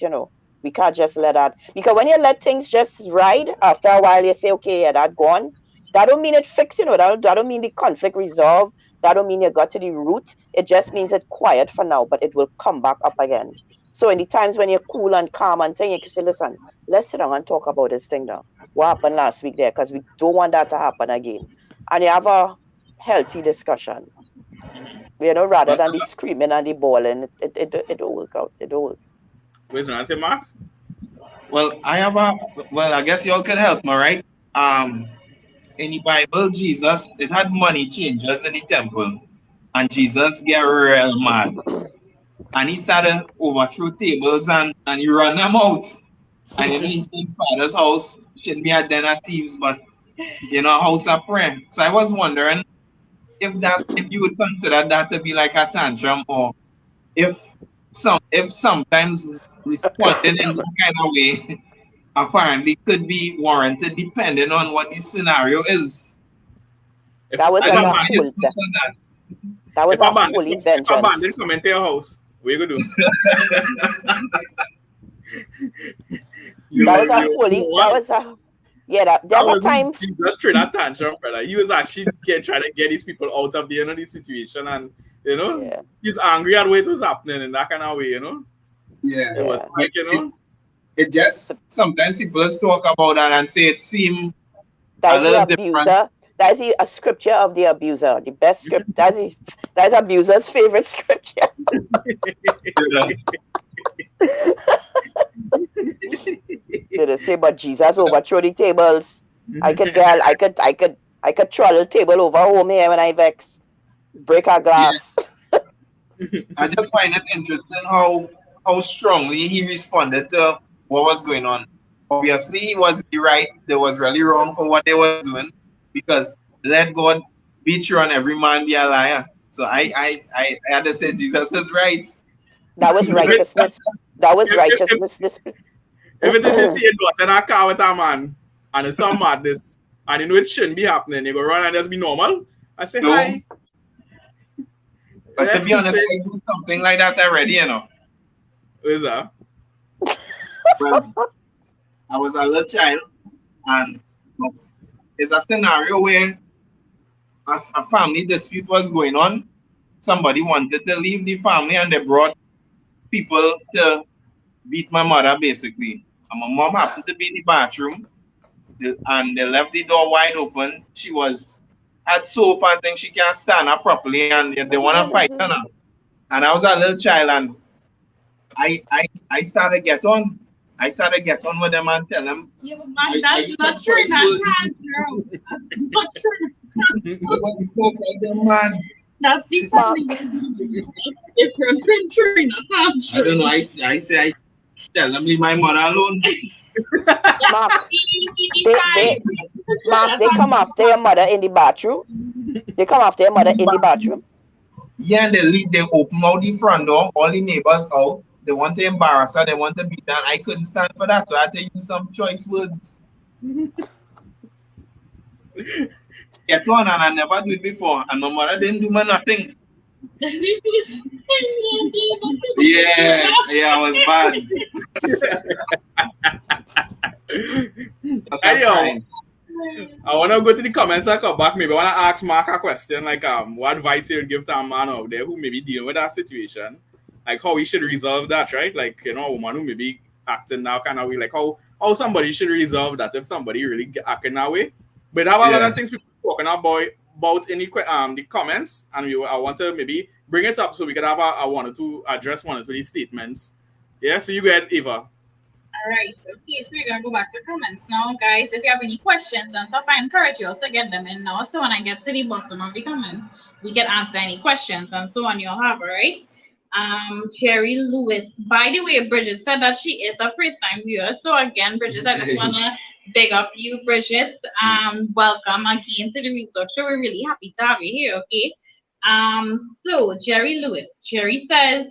We can't just let that. Because when you let things just ride, after a while you say, okay, yeah, that gone. That don't mean it fixed, That don't mean the conflict resolved. That don't mean you got to the root. It just means it's quiet for now, but it will come back up again. So in the times when you're cool and calm and thing, you can say, listen, let's sit down and talk about this thing now. What happened last week there? Because we don't want that to happen again. And you have a healthy discussion. Rather than the screaming and the bawling, it don't work out. It don't work. Wait, so I say, Mark? Well, I guess y'all can help me, right? In the Bible, Jesus, it had money changers in the temple. And Jesus get real mad. And he started overthrow tables and he run them out. And he's in Father's house, shouldn't be a den of thieves, but you know, house of prayer. So I was wondering if you would consider that to be like a tantrum, or if sometimes responding in that kind of way apparently could be warranted depending on what the scenario is. That was I like don't a mind your whole. thoughts on that. That was If a a bandit, holy if a vengeance. bandit come into your house, what you gonna do? That was a holy. That was a. Yeah, there That were was times. just straight at tantrum, brother. He was actually trying to get these people out of the situation, and Yeah. he's angry at what was happening in that kind of way. Yeah. It was Yeah. like It just sometimes people just talk about that and say it seemed That a is the little different. abuser. That is a scripture of the abuser. The best script. That is abuser's favorite scripture. So they say, but Jesus overthrow the tables. I could troll a table over home here when I vex. Break a glass. I just find it interesting how strongly he responded to what was going on. Obviously, he was right. They was really wrong for what they was doing, because let God be true and every man be a liar. So I had to say Jesus is right. That was righteousness. That was righteousness. If it is you see a daughter in a car with a man and it's some madness and you know it shouldn't be happening, you go run and just be normal. I say No. hi. But to be honest, I do something like that already, you know. What is that? Well, I was a little child, and it's a scenario where as a family dispute was going on. Somebody wanted to leave the family, and they brought people to beat my mother, basically. And my mom happened to be in the bathroom, and they left the door wide open. She had soap and things. She can't stand up properly, and they want to fight her now. And I was a little child, and I started to get on. I started to get on with them and tell them. Yeah, but man, that's not true. That's not true. Man. That's different. Different country, not I don't know. I say I tell them leave my mother alone. Mark, they come after your mother in the bathroom. They come after your mother in the bathroom. Yeah, and they open out the front door, all the neighbors out. They want to embarrass her, they want to beat her. I couldn't stand for that, so I had to use some choice words. Get on, and I never do it before, and my mother didn't do me nothing. Yeah, I was bad. Anyhow, I want to go to the comments and come back. Maybe I want to ask Mark a question, like what advice you would give to a man out there who may be dealing with that situation, like how we should resolve that, right? Like, a woman who may be acting now kind of way, like how somebody should resolve that if somebody really acting that way. But I have a lot of things people talking about in the comments, and I want to maybe bring it up so we can have address one or two of these statements. Yeah, so you get Eva. All right. Okay, so we're gonna go back to comments now, guys. If you have any questions and stuff, I encourage you all to get them in now. So when I get to the bottom of the comments, we can answer any questions and so on you'll have, all right? Jerry Lewis. By the way, Bridget said that she is a first-time viewer. So again, Bridget, I just wanna big up you, Bridget. Welcome again to the Research Show. We're really happy to have you here, okay? So Jerry Lewis. Jerry says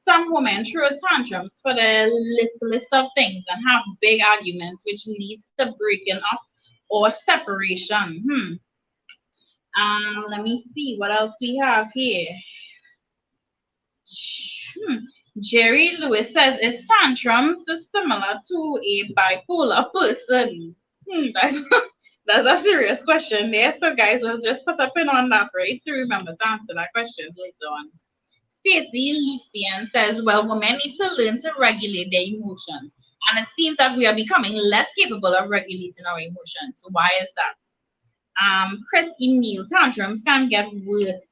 some women throw tantrums for the littlest of things and have big arguments, which leads to breaking up or separation. Let me see what else we have here. Jerry Lewis says, is tantrums similar to a bipolar person? That's a serious question there. So guys, let's just put a pin on that, right, to remember to answer that question later on. Stacey Lucian says, well, women need to learn to regulate their emotions. And it seems that we are becoming less capable of regulating our emotions. Why is that? Chris Emil, tantrums can get worse,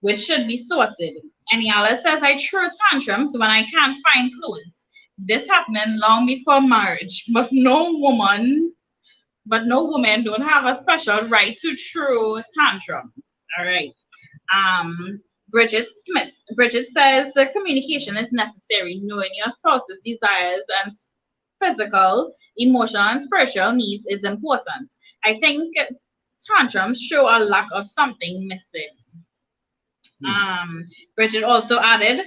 which should be sorted. And Yala says, I throw tantrums when I can't find clothes. This happened long before marriage, but no woman don't have a special right to throw tantrums. All right. Bridget Smith. Bridget says the communication is necessary. Knowing your spouse's desires and physical, emotional, and spiritual needs is important. I think tantrums show a lack of something missing. Bridget also added,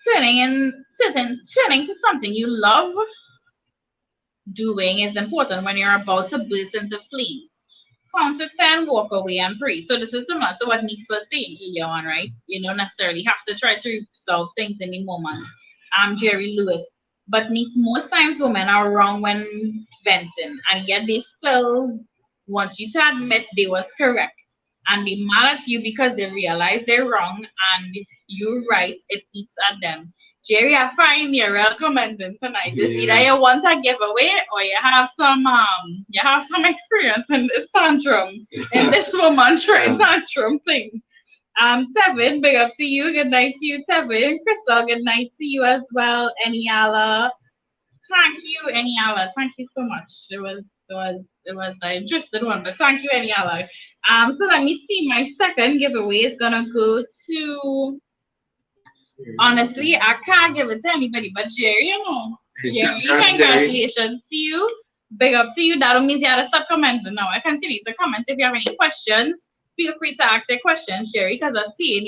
turning to something you love doing is important when you're about to burst into flames. Count to 10, walk away and pray. So this is similar to what Nick was saying earlier on, right? You don't necessarily have to try to resolve things in the moment. I'm Jerry Lewis. But Nick, most times women are wrong when venting, and yet they still want you to admit they was correct. And they mad at you because they realize they're wrong and you're right, it eats at them. Jerry, I find you're real commenting tonight. It's either you want a giveaway or you have some experience in this tantrum, in this woman trying tantrum thing. Tevin, big up to you. Good night to you, Tevin. Crystal, good night to you as well. Eniala. Thank you, Eniala. Thank you so much. It was an interesting one, but thank you, Eniala. So let me see. My second giveaway is gonna go to. Honestly, I can't give it to anybody but Jerry. You know, Jerry, congratulations to you. Big up to you. That don't mean you had to stop commenting now. I continue to comment. If you have any questions, feel free to ask your questions, Jerry, because I see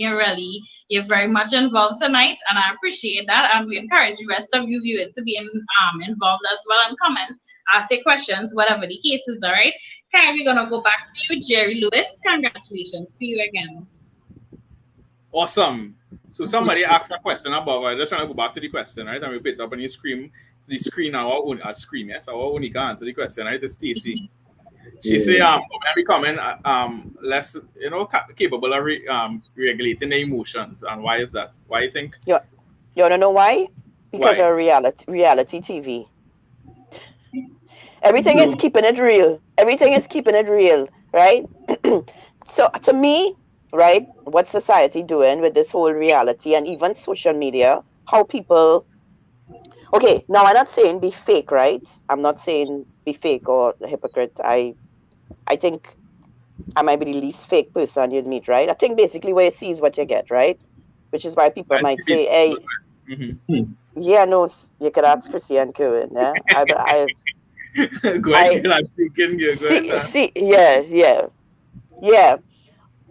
you're very much involved tonight, and I appreciate that. And we encourage the rest of you viewers to be involved as well in comments. Ask your questions, whatever the case is, all right? Okay, we're gonna go back to you, Jerry Lewis. Congratulations. See you again. Awesome. So somebody asked a question above. I just want to go back to the question, right? And we put it up on the screen our only can answer the question, right? It's Stacy. She say women becoming less capable of regulating their emotions. And why is that? Why you think? You wanna know why? Because of reality TV. Everything is keeping it real. Everything is keeping it real, right? So to me, right, what society doing with this whole reality and even social media, how people, okay, now I'm not saying be fake, right? I'm not saying be fake or a hypocrite. I think I might be the least fake person you'd meet, right? I think basically what you see is what you get, right? Which is why people might say, hey, yeah, no, you could ask Chrissy and Kerwin, yeah? Go ahead, yeah.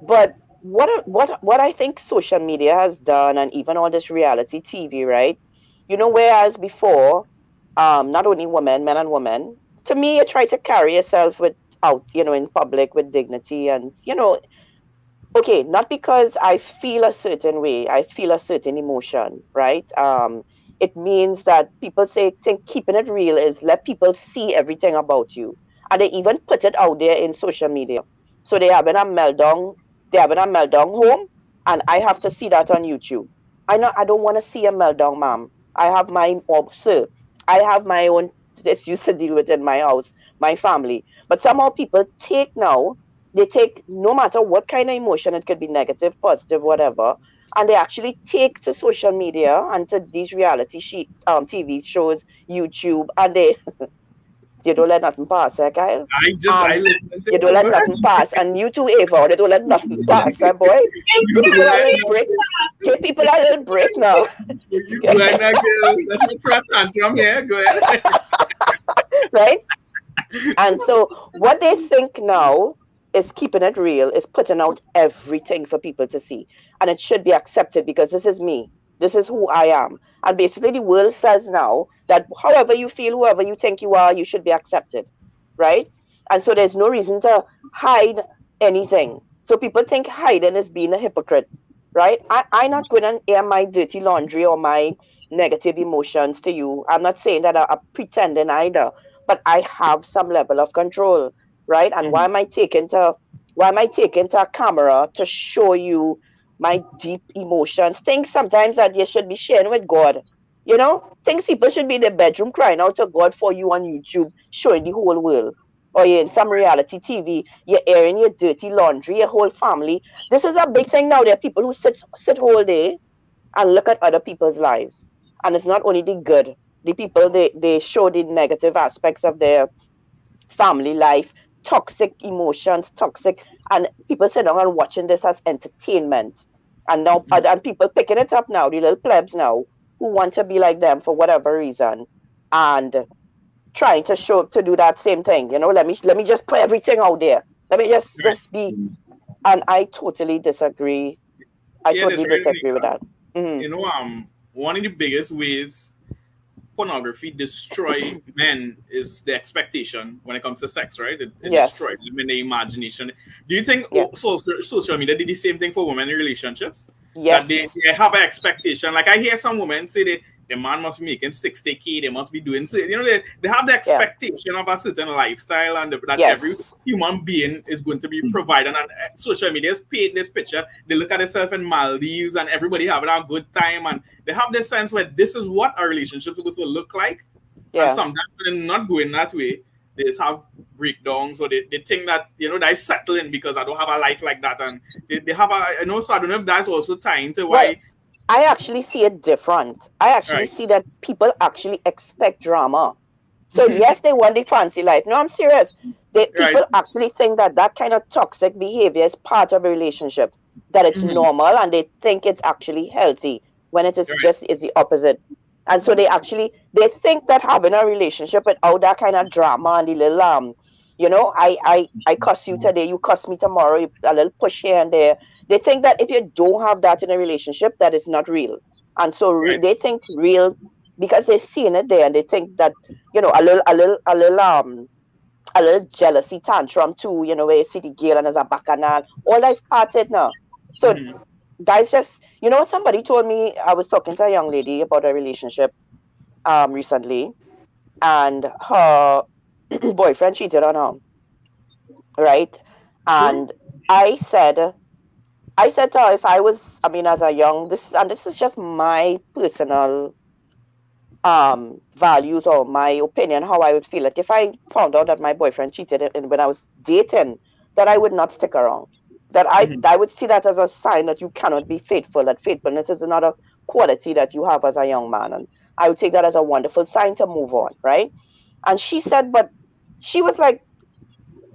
But what I think social media has done, and even all this reality TV, right? Whereas before, not only women, men and women, to me, you try to carry yourself in public with dignity, and okay, not because I feel a certain way, I feel a certain emotion, right? It means that people think keeping it real is let people see everything about you, and they even put it out there in social media. So they having a meltdown home, and I have to see that on YouTube. I don't want to see a meltdown, ma'am. I have my own issues to deal with in my house, my family. But somehow people take no matter what kind of emotion, it could be negative, positive, whatever, and they actually take to social media and to these reality TV shows, YouTube, and they you don't let nothing pass, Kyle. I listen to you don't let nothing pass, and you too, Ava, they don't let nothing pass, boy. Give people a little break. Give people a little break now. You go ahead, girl. That's my first tantrum here. Go ahead. Right? And so what they think now is keeping it real, is putting out everything for people to see. And it should be accepted because this is me. This is who I am. And basically the world says now that however you feel, whoever you think you are, you should be accepted. Right? And so there's no reason to hide anything. So people think hiding is being a hypocrite. Right? I'm not going to air my dirty laundry or my negative emotions to you. I'm not saying that I'm pretending either. But I have some level of control, right? And why am I taking to a camera to show you my deep emotions? Things sometimes that you should be sharing with God. Things people should be in their bedroom crying out to God for you on YouTube, showing the whole world. Or you're in some reality TV, you're airing your dirty laundry, your whole family. This is a big thing now. There are people who sit whole day and look at other people's lives. And it's not only the good. The people, they show the negative aspects of their family life, toxic emotions, and people sit down and watching this as entertainment. And now, and people picking it up now, the little plebs now, who want to be like them for whatever reason. And trying to do that same thing. Let me just put everything out there. Let me just be. And I totally disagree. I totally disagree with that. One of the biggest ways pornography destroy men is the expectation when it comes to sex, right? It destroys them in the imagination. Do you think social media did the same thing for women in relationships? Yes. That they have an expectation. Like I hear some women say the man must be making 60K, they must be doing so. They have the expectation of a certain lifestyle and that every human being is going to be providing. And social media is painting this picture. They look at themselves in Maldives and everybody having a good time, and they have this sense where this is what our relationship is supposed to look like. And sometimes they're not going that way. They just have breakdowns, or they think that they're settling because I don't have a life like that, and they have so I don't know if that's also tying to why. Well, I actually see it different. I actually see that people actually expect drama. So yes, they want the fancy life. No, I'm serious. People actually think that kind of toxic behavior is part of a relationship, that it's normal, and they think it's actually healthy when it is is the opposite. And so they think that having a relationship without that kind of drama and the little I cuss you today, you cuss me tomorrow, a little push here and there. They think that if you don't have that in a relationship, that it's not real. And so they think real because they're seeing it there, and they think that a little jealousy tantrum too. Where you see the girl and there's a bacchanal, all that's parted now. So that's just somebody told me. I was talking to a young lady about a relationship recently, and her boyfriend cheated on her, right? And I said to her, if I was, as a young, this is just my personal values or my opinion, how I would feel. Like if I found out that my boyfriend cheated and when I was dating, that I would not stick around. That I would see that as a sign that you cannot be faithful, that faithfulness is another quality that you have as a young man. And I would take that as a wonderful sign to move on, right? And she said, but she was like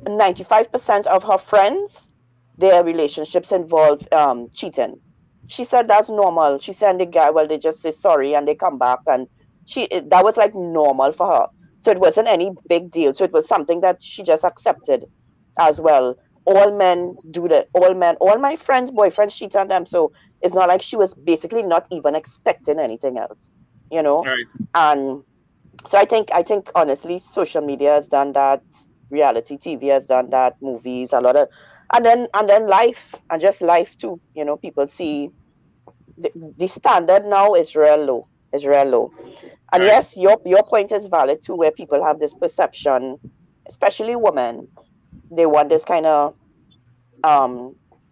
95% of her friends, their relationships involve cheating. She said that's normal. She said the guy, well, they just say sorry and they come back, and that was like normal for her. So it wasn't any big deal. So it was something that she just accepted as well. All men do that. All my friends' boyfriends cheat on them. So it's not like she was basically not even expecting anything else, Right. And so I think honestly, social media has done that. Reality TV has done that. Movies, a lot of, and then life, and just life too. People see the standard now is real low. And yes, your point is valid too, where people have this perception, especially women. They want this kind of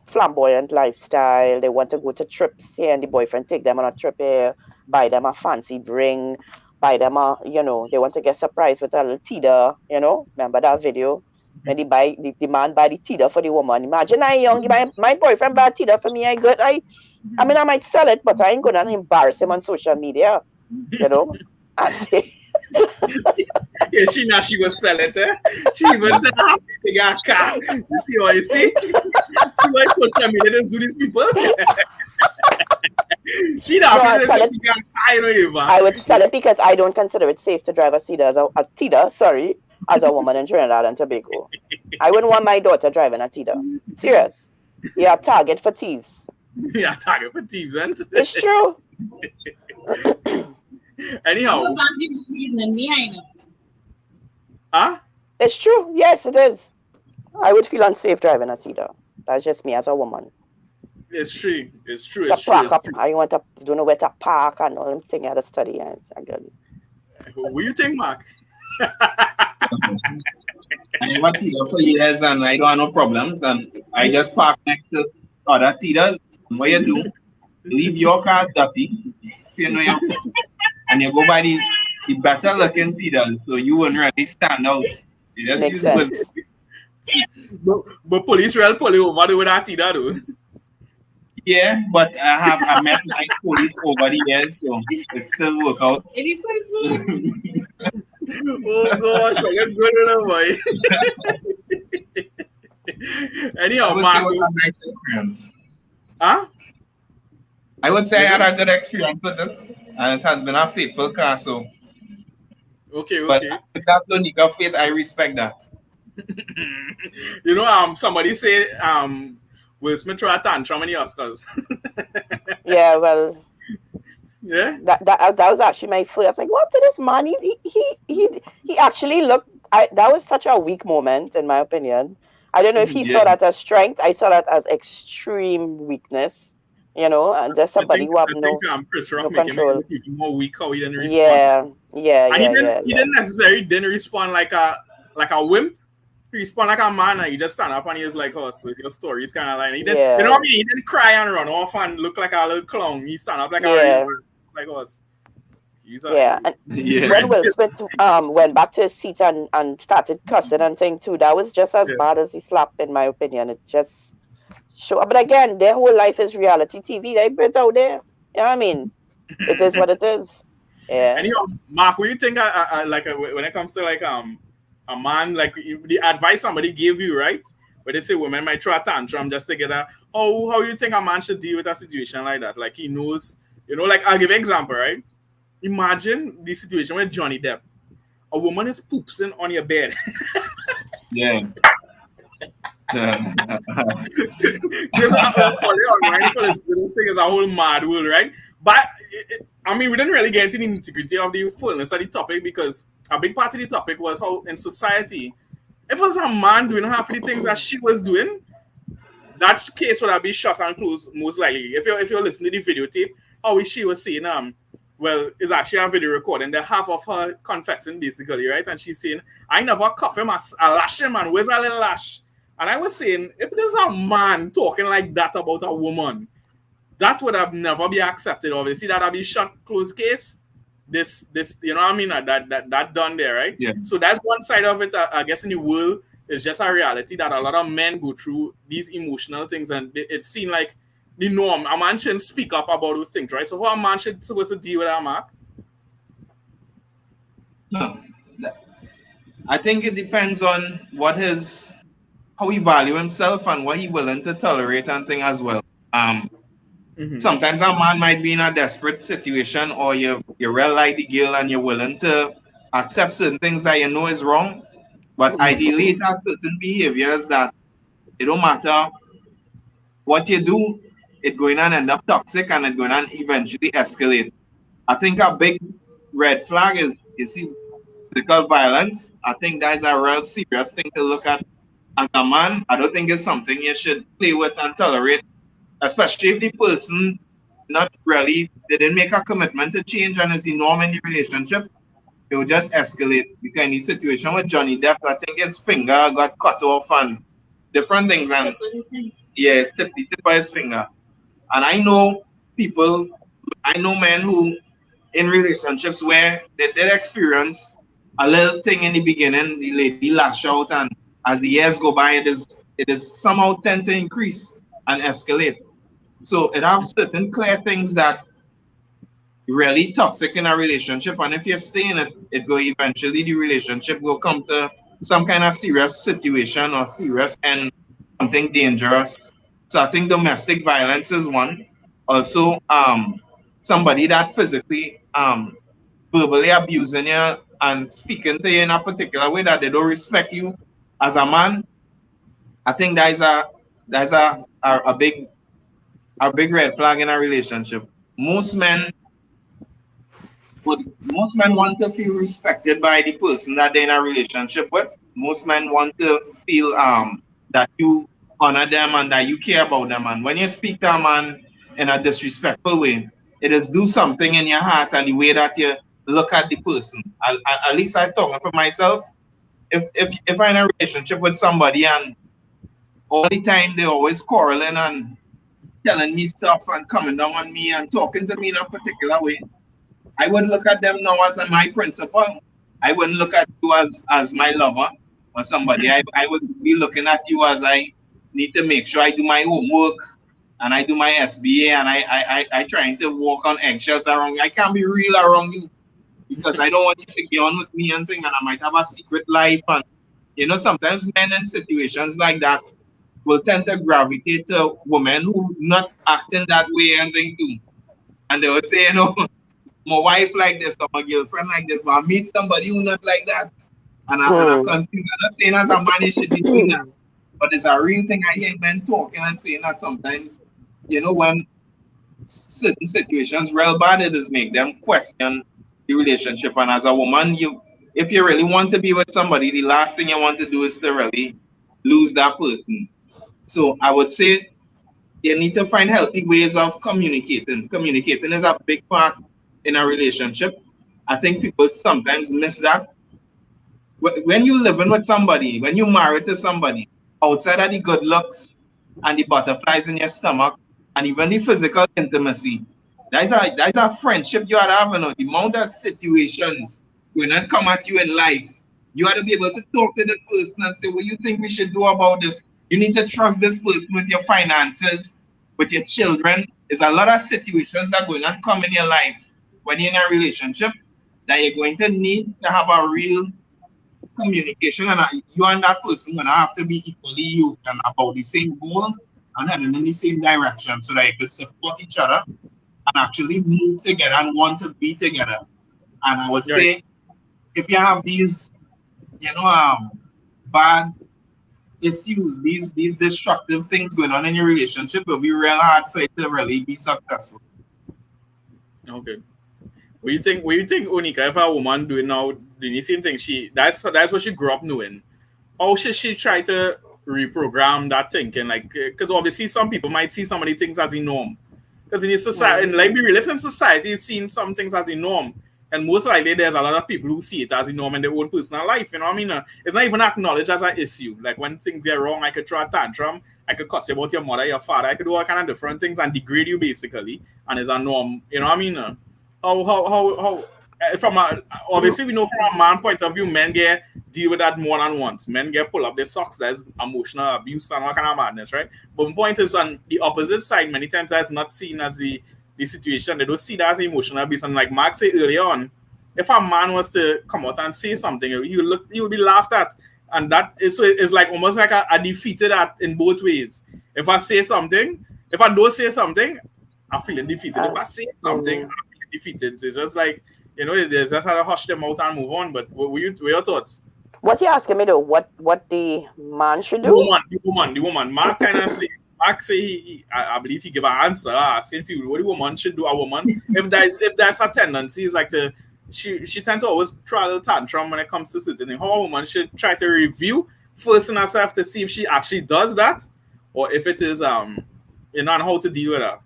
flamboyant lifestyle. They want to go to trips here, and the boyfriend take them on a trip here, buy them a fancy drink, buy them a, they want to get surprised with a little teeter, remember that video? When the man buy the teeter for the woman. Imagine my boyfriend buy a teeter for me. I might sell it, but I ain't gonna embarrass him on social media, and say, yeah, she was sell it. She was happy to get a car. You see what you see? See why social media just do these people? She not happy to she got a car. I would sell it because I don't consider it safe to drive a teeter as a woman in Trinidad and Tobago. I wouldn't want my daughter driving a teeter. Serious. You're a target for thieves. Yeah, target for thieves, and it's true. Anyhow. Huh? It's true. Yes, it is. I would feel unsafe driving a teeter. That's just me as a woman. It's true. I want to don't know where to park and all them things I had to study. What do you think, Mark? I worked here for years and I don't have no problems, and I just park next to other theaters. What you do, leave your car dirty, and you go by the better looking theaters, so you won't really stand out. You just use it. But police will pull you over with that theater, though. Yeah, but I met my police over the years, so it still work out. Oh gosh, I get good enough, boy. Anyhow, Mark. Huh? I would say I had a good experience with it, and it has been a faithful car. So Okay, But okay. if that's Lonika faith, I respect that. You know, somebody say Will Smith throw a tantrum in the Oscars. Yeah, well, Yeah. that was actually my first. Like, what did this man? He actually looked. That was such a weak moment, in my opinion. I don't know if he Yeah. saw that as strength. I saw that as extreme weakness. And just somebody who have I think Chris no Rock making him control. look even more weak how he didn't respond. Yeah, yeah, And he yeah, didn't yeah, he yeah, didn't necessarily didn't respond like a wimp. He respond like a man and he just stand up and he was like, oh, so it's your story. He's kinda like he didn't you know what I yeah, mean? He didn't cry and run off and look like a little clown. He stand up like a real yeah, man. Like us. He's yeah. And Yeah. when Will Smith went back to his seat and started cussing and thing too, that was just as Yeah. bad as the slap, in my opinion. It just show. But again, their whole life is reality TV. They put it out there. You know what I mean? It is what it is. Yeah. Anyhow, Mark, what do you think? When it comes to like a man, like the advice somebody gave you, right? Where they say women might throw a tantrum just to get a how you think a man should deal with a situation like that? Like he knows, like I'll give you an example, right? Imagine the situation with Johnny Depp. A woman is poopsing on your bed. Yeah. This thing is a whole mad world, right? But I mean, we didn't really get into the nitty-gritty of the fullness of the topic because a big part of the topic was how in society, if it was a man doing half of the things that she was doing, that case would have been shut and closed most likely. If you're listening to the videotape, how she was saying well, it's actually a video recording. The half of her confessing basically, right? And she's saying, I never cuff him, I lash him, man. Where's a little lash? And I was saying, if there's a man talking like that about a woman, that would have never be accepted. Obviously, that would be shut, closed case. This, you know what I mean? That done there, right? Yeah. So that's one side of it. I guess in the world, it's just a reality that a lot of men go through these emotional things, and it seems like the norm. A man shouldn't speak up about those things, right? So how a man should supposed to deal with that, Mark? No. I think it depends on how he value himself and what he willing to tolerate and thing as well. Sometimes a man might be in a desperate situation, or you real like the girl and you're willing to accept certain things that you know is wrong. But ideally, it has certain behaviors that it don't matter what you do, it's going to end up toxic and it's going to eventually escalate. I think a big red flag is physical violence. I think that's a real serious thing to look at as a man. I don't think it's something you should play with and tolerate, especially if the person they didn't make a commitment to change and is the norm in the relationship. It will just escalate. Because in the situation with Johnny Depp, I think his finger got cut off and different things, and yeah, the tip of his finger. And I know men who in relationships where they did experience a little thing in the beginning, the lady lash out, and as the years go by, it is somehow tend to increase and escalate. So it has certain clear things that really toxic in a relationship, and if you stay in it, it will eventually the relationship will come to some kind of serious situation or serious and something dangerous. So I think domestic violence is one. Also, somebody that physically, verbally abusing you and speaking to you in a particular way that they don't respect you as a man. I think that is a big red flag in a relationship. Most men want to feel respected by the person that they're in a relationship with. Most men want to feel that you honor them and that you care about them. And when you speak to a man in a disrespectful way, it is do something in your heart and the way that you look at the person. At least I'm talking for myself. If I'm in a relationship with somebody and all the time they're always quarreling and telling me stuff and coming down on me and talking to me in a particular way, I would look at them now as my principal. I wouldn't look at you as my lover or somebody. I would be looking at you as I need to make sure I do my homework and I do my SBA and I trying to walk on eggshells around you. I can't be real around you because I don't want you to get on with me and think, and I might have a secret life. And sometimes men in situations like that will tend to gravitate to women who not acting that way and thing too. And they would say, my wife like this or my girlfriend like this, but I meet somebody who not like that. And I confuse. I'm not saying as a man you should be doing that. But it's a real thing. I hear men talking and saying that sometimes, when certain situations real bad, it is make them question the relationship. And as a woman, if you really want to be with somebody, the last thing you want to do is to really lose that person. So I would say you need to find healthy ways of communicating. Communicating is a big part in a relationship. I think people sometimes miss that. When you living with somebody, when you married to somebody, outside of the good looks and the butterflies in your stomach, and even the physical intimacy, that's a friendship you are having. The amount of situations will not come at you in life. You have to be able to talk to the person and say, what you think we should do about this? You need to trust this person with your finances, with your children. There's a lot of situations that are going to come in your life when you're in a relationship that you're going to need to have a real communication, and you and that person gonna have to be equally you and about the same goal and heading in the same direction so that you could support each other and actually move together and want to be together. And I would say if you have these, bad issues, these destructive things going on in your relationship, it'll be real hard for it to really be successful. Okay. What you think, Onika, if a woman doing the same thing, that's what she grew up knowing. How should she try to reprogram that thinking? Like, because obviously some people might see some of the things as a norm. Because in the society, in like we live in society, seeing some things as a norm. And most likely there's a lot of people who see it as a norm in their own personal life. You know what I mean? It's not even acknowledged as an issue. Like when things get wrong, I could throw a tantrum, I could cuss you about your mother, your father, I could do all kind of different things and degrade you basically. And it's a norm. You know what I mean? How from obviously we know from a man point of view, men get deal with that more than once. Men get pull up their socks. There's emotional abuse and all kind of madness, right? But the point is on the opposite side, many times that's not seen as the situation. They don't see that as emotional abuse. And like Mark said earlier on, if a man was to come out and say something, he would be laughed at. And that is so it's like almost like a defeated at in both ways. If I say something, if I don't say something, I'm feeling defeated. If I say something, I'm feeling defeated. So it's just like, it's just how to hush them out and move on. But what were your thoughts? What you asking me though? What the man should do? The woman. Mark kind of say. Mark say I believe he give an answer asking you what the woman should do. A woman, if that's her tendency, is like she tends to always try a little tantrum when it comes to certain things. How a woman should try to review first in herself to see if she actually does that, or if it is and how to deal with her,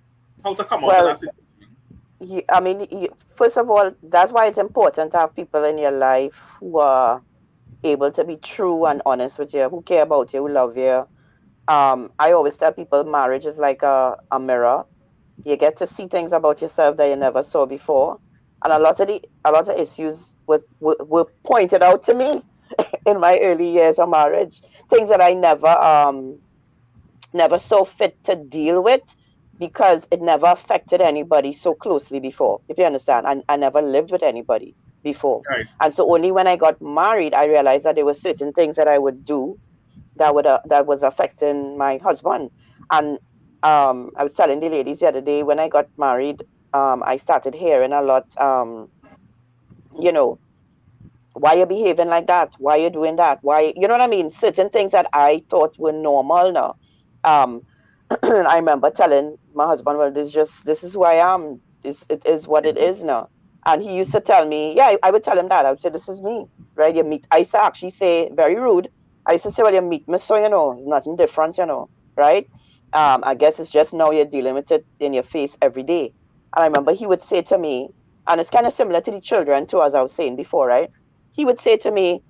how to come out of that situation. First of all, that's why it's important to have people in your life who are able to be true and honest with you, who care about you, who love you. I always tell people marriage is like a mirror. You get to see things about yourself that you never saw before. And a lot of issues were pointed out to me in my early years of marriage. Things that I never saw fit to deal with because it never affected anybody so closely before, if you understand. I never lived with anybody before. Right. And so only when I got married, I realized that there were certain things that I would do that was affecting my husband. And I was telling the ladies the other day, when I got married, I started hearing a lot, why you behaving like that? Why you doing that? Why, you know what I mean? Certain things that I thought were normal now. I remember telling my husband, well, this is who I am. It is what it is now. And he used to tell me, I would tell him that. I would say, this is me, right? I used to actually say, very rude, I used to say, well, you meet me, so, it's nothing different, right? I guess it's just now you're dealing with it in your face every day. And I remember he would say to me, and it's kind of similar to the children too, as I was saying before, right? He would say to me,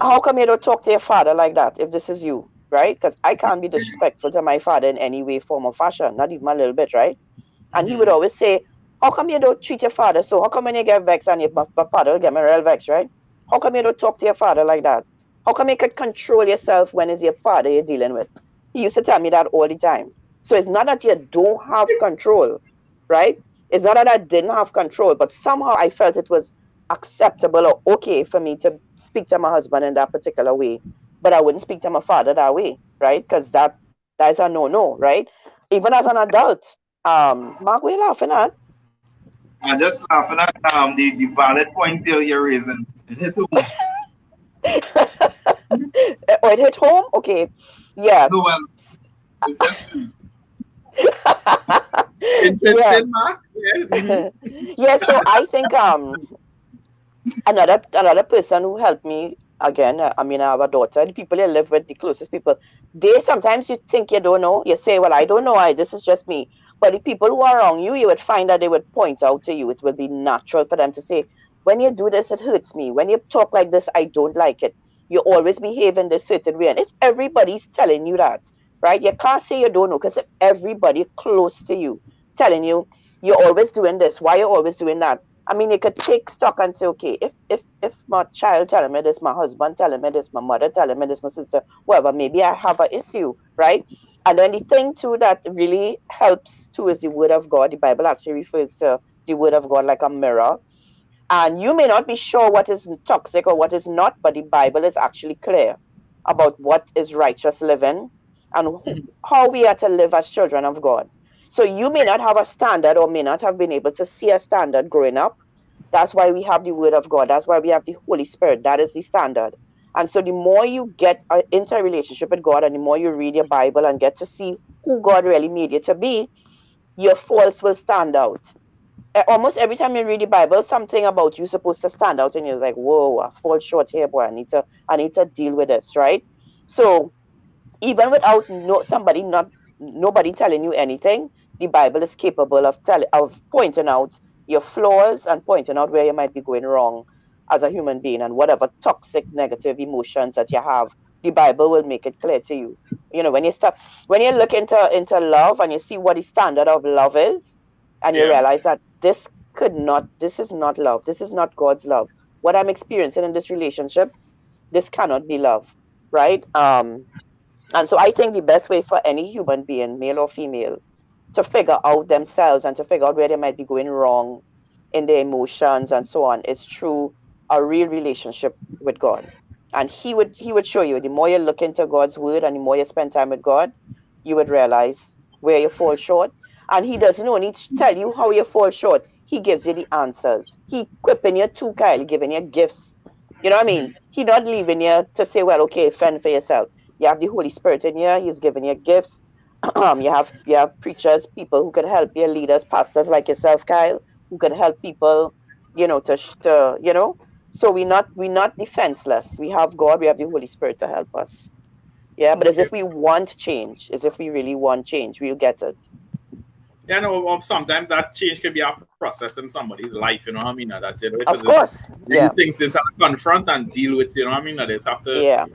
how come you don't talk to your father like that if this is you, right? Because I can't be disrespectful to my father in any way, form, or fashion, not even a little bit, right? And he would always say, how come you don't treat your father so? How come when you get vexed and your father will get me real vexed, right? How come you don't talk to your father like that? How come you could control yourself when it's your father you're dealing with? He used to tell me that all the time. So it's not that you don't have control, right? It's not that I didn't have control, but somehow I felt it was acceptable or okay for me to speak to my husband in that particular way, but I wouldn't speak to my father that way, right? Because that is a no-no, right? Even as an adult. Mark, what are you laughing at? I'm just laughing at the valid point there you're raising. It hit home. Oh, it hit home? Okay. Yeah. No, well, it's just Yeah. Interesting, Mark. Yeah. Mhm. Yeah, so I think another person who helped me again, I mean, I have a daughter, the people I live with, the closest people, they sometimes you think you don't know, you say, well, I don't know, this is just me. But the people who are around you, you would find that they would point out to you. It would be natural for them to say, when you do this, it hurts me. When you talk like this, I don't like it. You always behave in this certain way. And if everybody's telling you that, right, you can't say you don't know, because if everybody close to you telling you, you're always doing this, why you're always doing that, I mean, you could take stock and say, okay, if my child telling me this, my husband telling me this, my mother telling me this, my sister, whatever, maybe I have an issue, right? And then the thing too that really helps too is the word of God. The Bible actually refers to the word of God like a mirror. And you may not be sure what is toxic or what is not, but the Bible is actually clear about what is righteous living and how we are to live as children of God. So you may not have a standard or may not have been able to see a standard growing up. That's why we have the word of God. That's why we have the Holy Spirit. That is the standard. And so the more you get into a relationship with God and the more you read your Bible and get to see who God really made you to be, your faults will stand out. Almost every time you read the Bible, something about you supposed to stand out and you're like, whoa, I fall short here, boy. I need to deal with this, right? So even without nobody telling you anything, the Bible is capable of pointing out your flaws and pointing out where you might be going wrong as a human being and whatever toxic negative emotions that you have, the Bible will make it clear to you. You know, when you look into love and you see what the standard of love is, and you Yeah. realize that this is not love, this is not God's love. What I'm experiencing in this relationship, this cannot be love, right? And so I think the best way for any human being, male or female, to figure out themselves and to figure out where they might be going wrong in their emotions and so on is through a real relationship with God. And he would show you, the more you look into God's word and the more you spend time with God, you would realize where you fall short. And he doesn't only tell you how you fall short, he gives you the answers. He equipping you too, Kyle, giving you gifts. You know what I mean? He not leaving you to say, well, okay, fend for yourself. You have the Holy Spirit in you. He's giving you gifts. You have preachers, people who can help you, leaders, pastors like yourself, Kyle, who can help people, to So we're not defenseless. We have God. We have the Holy Spirit to help us. Yeah, but as Okay. if we want change, as if we really want change, we'll get it. Yeah, no, of sometimes that change can be a process in somebody's life, you know what I mean? That, because Of it's course. really Yeah. things just have to confront and deal with, you know what I mean? That is have to, Yeah.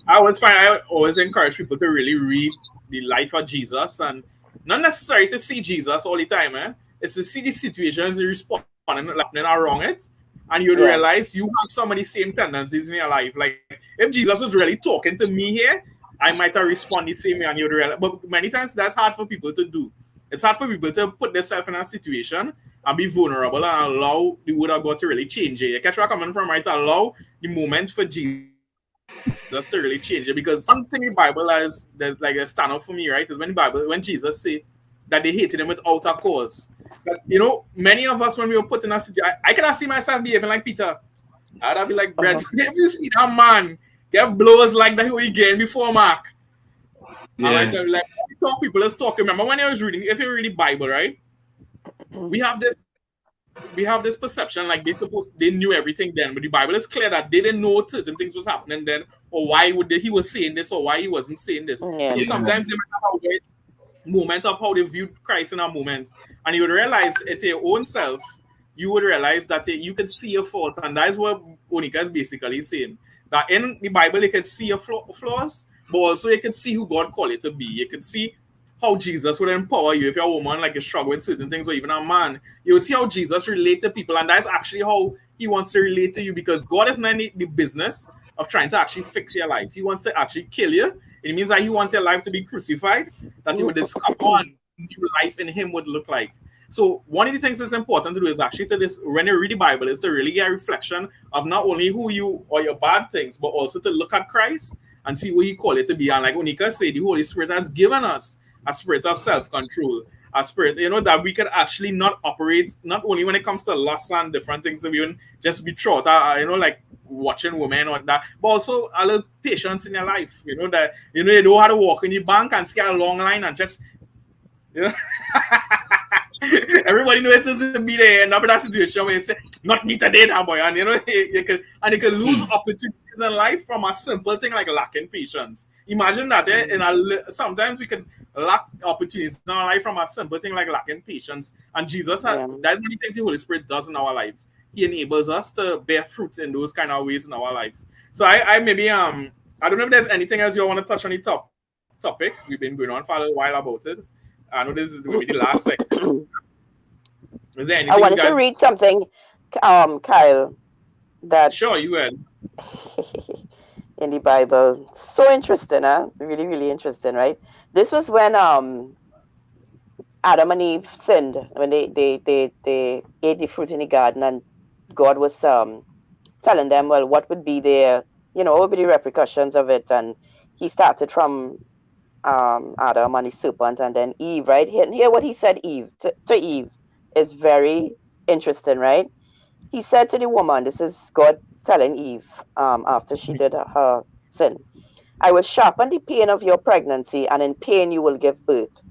I always encourage people to really read the life of Jesus and not necessarily to see Jesus all the time, eh? It's to see the situations you respond and happening around it. And you'd Yeah. realize you have some of the same tendencies in your life. Like if Jesus was really talking to me here, I might have responded the same way and you'd realize. But many times that's hard for people to do. It's hard for people to put themselves in a situation and be vulnerable and allow the word of God to really change it. You catch where I'm coming from, right? Allow the moment for Jesus to really change it. Because one thing in the Bible there's like a stand up for me, right? Is when Jesus say that they hated him without a cause. But many of us when we were put in a situation, I cannot see myself behaving like Peter. I'd be like, Brett, Uh-huh. if you see that man get blows like that he again before Mark, I might yeah. tell you like talk people is talking. Remember when I was reading, if you read the Bible, right? We have this perception like they knew everything then, but the Bible is clear that they didn't know certain things was happening then, or why he was saying this or why he wasn't saying this. Yeah. So Yeah. sometimes they might have a moment of how they viewed Christ in a moment, and you would realize it your own self. You would realize that you could see your faults, and that's what Onika is basically saying. That in the Bible, you can see your flaws, but also you can see who God called you to be. You can see how Jesus would empower you if you're a woman, like you struggle with certain things, or even a man. You would see how Jesus relate to people, and that's actually how he wants to relate to you, because God is not in the business of trying to actually fix your life. He wants to actually kill you. It means that he wants your life to be crucified, that you would discover what new life in him would look like. So one of the things that's important to do is actually when you read the Bible, is to really get a reflection of not only who you or your bad things, but also to look at Christ and see what he called it to be. And like Onika said, the Holy Spirit has given us a spirit of self-control. a spirit, that we could actually not operate, not only when it comes to lust and different things, that we wouldn't just be throughout, like watching women or that, but also a little patience in your life, that, you don't have to walk in the bank and see a long line and just, everybody knows it doesn't be there, and not that situation where you say, not me today, now boy, and you can lose opportunities in life from a simple thing like lacking patience. Imagine that, sometimes we can lack opportunities in our life from a simple thing like lacking patience. And Jesus, that's one of the things the Holy Spirit does in our life. He enables us to bear fruit in those kind of ways in our life. So I maybe I don't know if there's anything else you want to touch on the topic. We've been going on for a little while about it. I know this is maybe the last section. Is there anything I wanted to read something, Kyle, that sure you will. in the Bible. So interesting, huh? Really, really interesting, right? This was when Adam and Eve sinned, when they ate the fruit in the garden, and God was telling them, well, what would be their, what would be the repercussions of it? And he started from Adam and the serpent, and then Eve, right? Here what he said to Eve is very interesting, right? He said to the woman, this is God telling Eve after she did her sin, I will sharpen the pain of your pregnancy, and in pain you will give birth.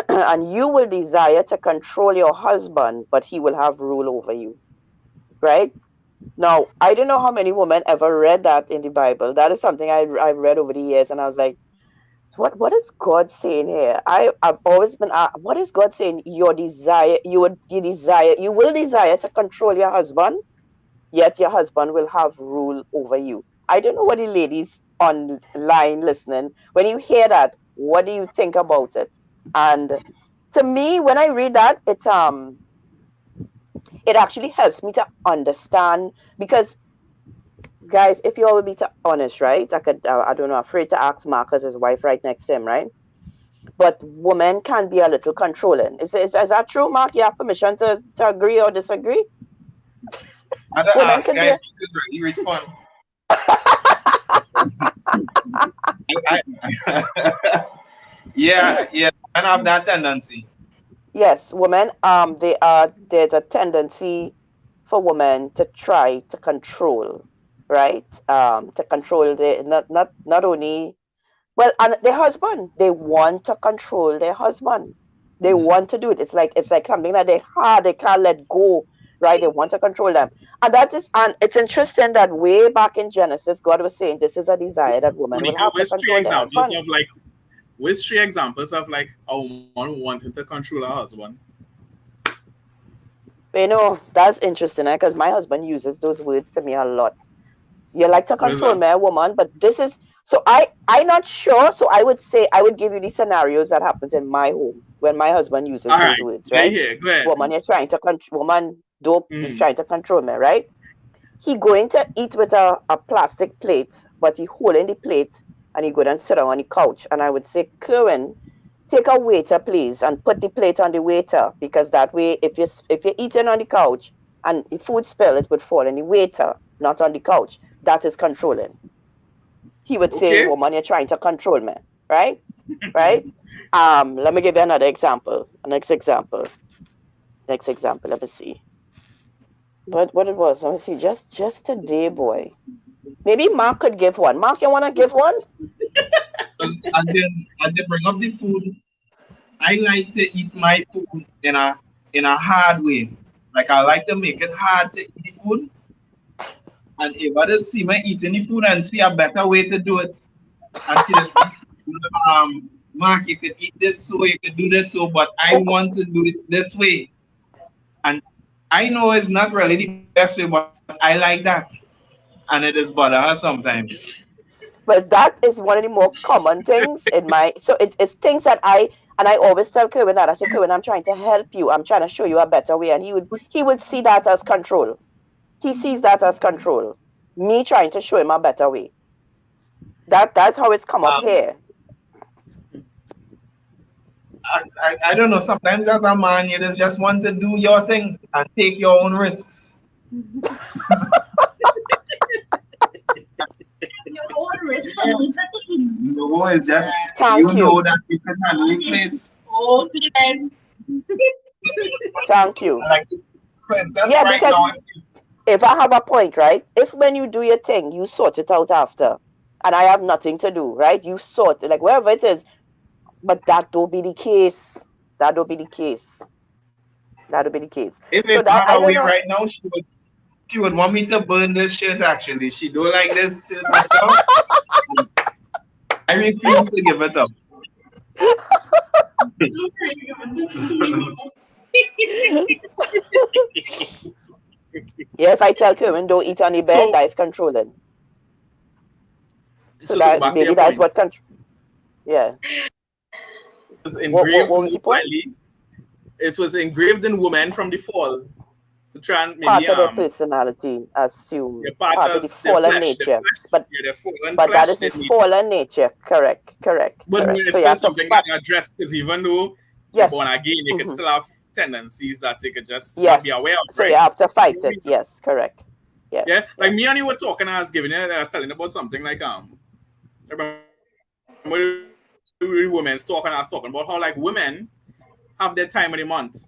And you will desire to control your husband, but he will have rule over you. Right? Now, I don't know how many women ever read that in the Bible. That is something I've read over the years, and I was like, what is God saying here? I've always been asked, what is God saying? You will desire to control your husband, yet your husband will have rule over you. I don't know what the ladies online listening, when you hear that, what do you think about it? And to me, when I read that, it actually helps me to understand, because guys, if you all would be honest, right? I don't know, afraid to ask Marcus, his wife, right next to him, right? But women can be a little controlling. Is that true, Mark? You have permission to agree or disagree? Women can be. You respond. Yeah, I have that tendency. Yes, women. There's a tendency for women to try to control, right? To control not only, well, and their husband. They want to control their husband. They want to do it. It's like something that they can't let go, right? They want to control them, and it's interesting that way back in Genesis, God was saying this is a desire that women will have to control their husband. With 3 examples of like a woman wanting to control her husband. That's interesting, because my husband uses those words to me a lot. You like to control me, a woman, but this is so I'm not sure. So I would give you the scenarios that happens in my home when my husband uses those words, right? Go ahead. Woman, you're trying to you're trying to control me, right? He going to eat with a plastic plate, but he holding the plate, and he go and sit down on the couch, and I would say, Kerwin, take a waiter, please, and put the plate on the waiter, because that way, if you're eating on the couch and the food spill, it would fall on the waiter, not on the couch. That is controlling. He would say, woman, you're trying to control me, right? Right? Let me give you another example. Next example. Let me see. What it was? Let me see. Just today, boy. Maybe Mark could give one. Mark, you want to give one? And then bring up the food. I like to eat my food in a hard way. Like I like to make it hard to eat the food. And if others see me eating the food and see a better way to do it, and Mark, you could eat this so, you could do this so, but I want to do it this way. And I know it's not really the best way, but I like that. And it is bother her sometimes. But that is one of the more common things in my. So it's things that I always tell Kerwin that I say, Kerwin, I'm trying to help you. I'm trying to show you a better way, and he would see that as control. He sees that as control. Me trying to show him a better way. That's how it's come up here. I don't know. Sometimes as a man, you just want to do your thing and take your own risks. Your own risk. It's just Thank you. know that you can handle the place. Okay. Thank you. That's Yeah, right because now. if I have a point, right? If when you do your thing, you sort it out after, and I have nothing to do, right? You sort it, like wherever it is, but that don't be the case. That don't be the case. That'll be the case. If So I that had I a don't way know. right now, she would want me to burn this shirt. Actually, she don't like this shirt at all. I refuse to give it up. Yeah, if I tell Kerwin don't eat on the bed, So that is controlling. So to go that back to maybe your that's point, what control. Yeah. it was What engraved was the most point? likely. It was engraved in women from the fall to try and maybe Part of their personality, assume their part part of the of their fallen flesh, nature. But their fallen but that flesh. is They the need, fallen nature. Correct. Correct. but Correct. it's So you still have to something fight. that address because even though they're Yes. born again, they could Hmm. still have tendencies that they could just not be Yes. aware of, So you right? have to fight it. Yes. Correct. Yes. Yeah, like Yes. me and you were talking. I was telling about something like I remember we women's talking. I was talking about how like women have their time of the month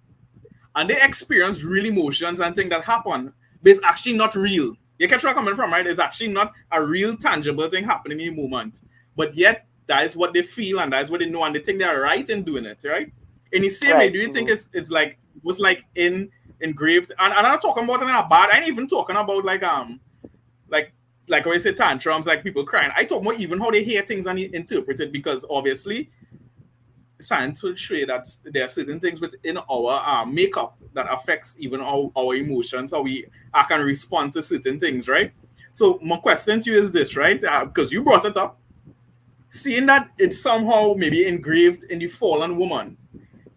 and they experience real emotions and things that happen, but it's actually not real. You catch where I'm coming from, right? It's actually not a real tangible thing happening in the moment, but yet that is what they feel and that's what they know and they think they're right in doing it, right? In the same way, Right. do you think Hmm. it's like it was like engraved? And I'm not talking about it in a bad. I ain't even talking about like like when I say tantrums, like people crying. I talk about even how they hear things and interpret it because obviously science will show you that there are certain things within our makeup that affects even our emotions, how we can respond to certain things, right? So my question to you is this, right? Because you brought it up, seeing that it's somehow maybe engraved in the fallen woman,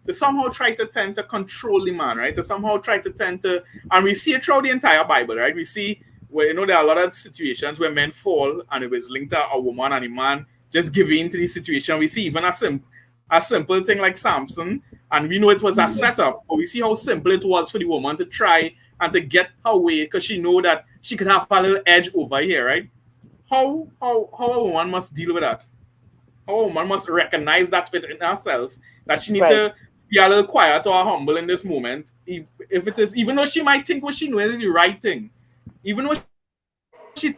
to somehow try to tend to control the man, right? To somehow try to tend to, and we see it throughout the entire Bible, right? We see where there are a lot of situations where men fall and it was linked to a woman and a man just giving into the situation. We see even a simple thing like Samson, and we know it was a setup, but we see how simple it was for the woman to try and to get her way because she know that she could have a little edge over here, right? How a woman must deal with that? How a woman must recognize that within herself that she need Right. to be a little quiet or humble in this moment. If it is, even though she might think what she knows is the right thing, even though she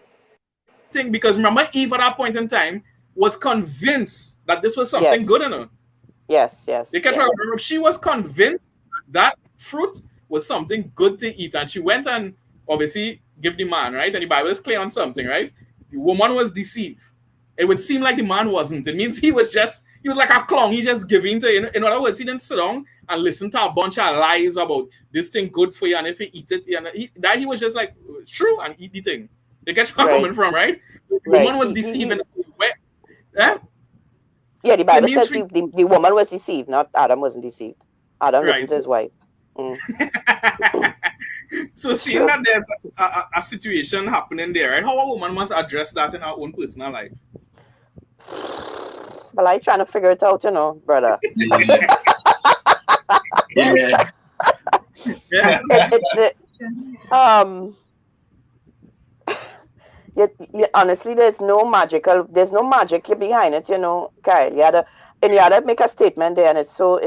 think because remember Eve at that point in time was convinced that this was something Yes. good in her. Yes. Yes. You catch Yes. what I remember? She was convinced that fruit was something good to eat, and she went and obviously give the man, right? And the Bible is clear on something, right? The woman was deceived. It would seem like the man wasn't. It means he was like a clown. He just giving to, in other words, he didn't sit down and listen to a bunch of lies about this thing good for you, and if you eat it, he was just like, true, and eat the thing. You catch where I'm Right. coming from, right? The Right. woman was deceived in the way. Yeah? Yeah, the So it Bible means says the woman was deceived, not Adam wasn't deceived. Adam listened right. to his wife. Mm. So seeing that there's a situation happening there, right? How a woman must address that in her own personal life. Well, I trying to figure it out, brother. Yeah. Yeah. Honestly, there's no magic behind it, Kyle. You had to make a statement there, and it's not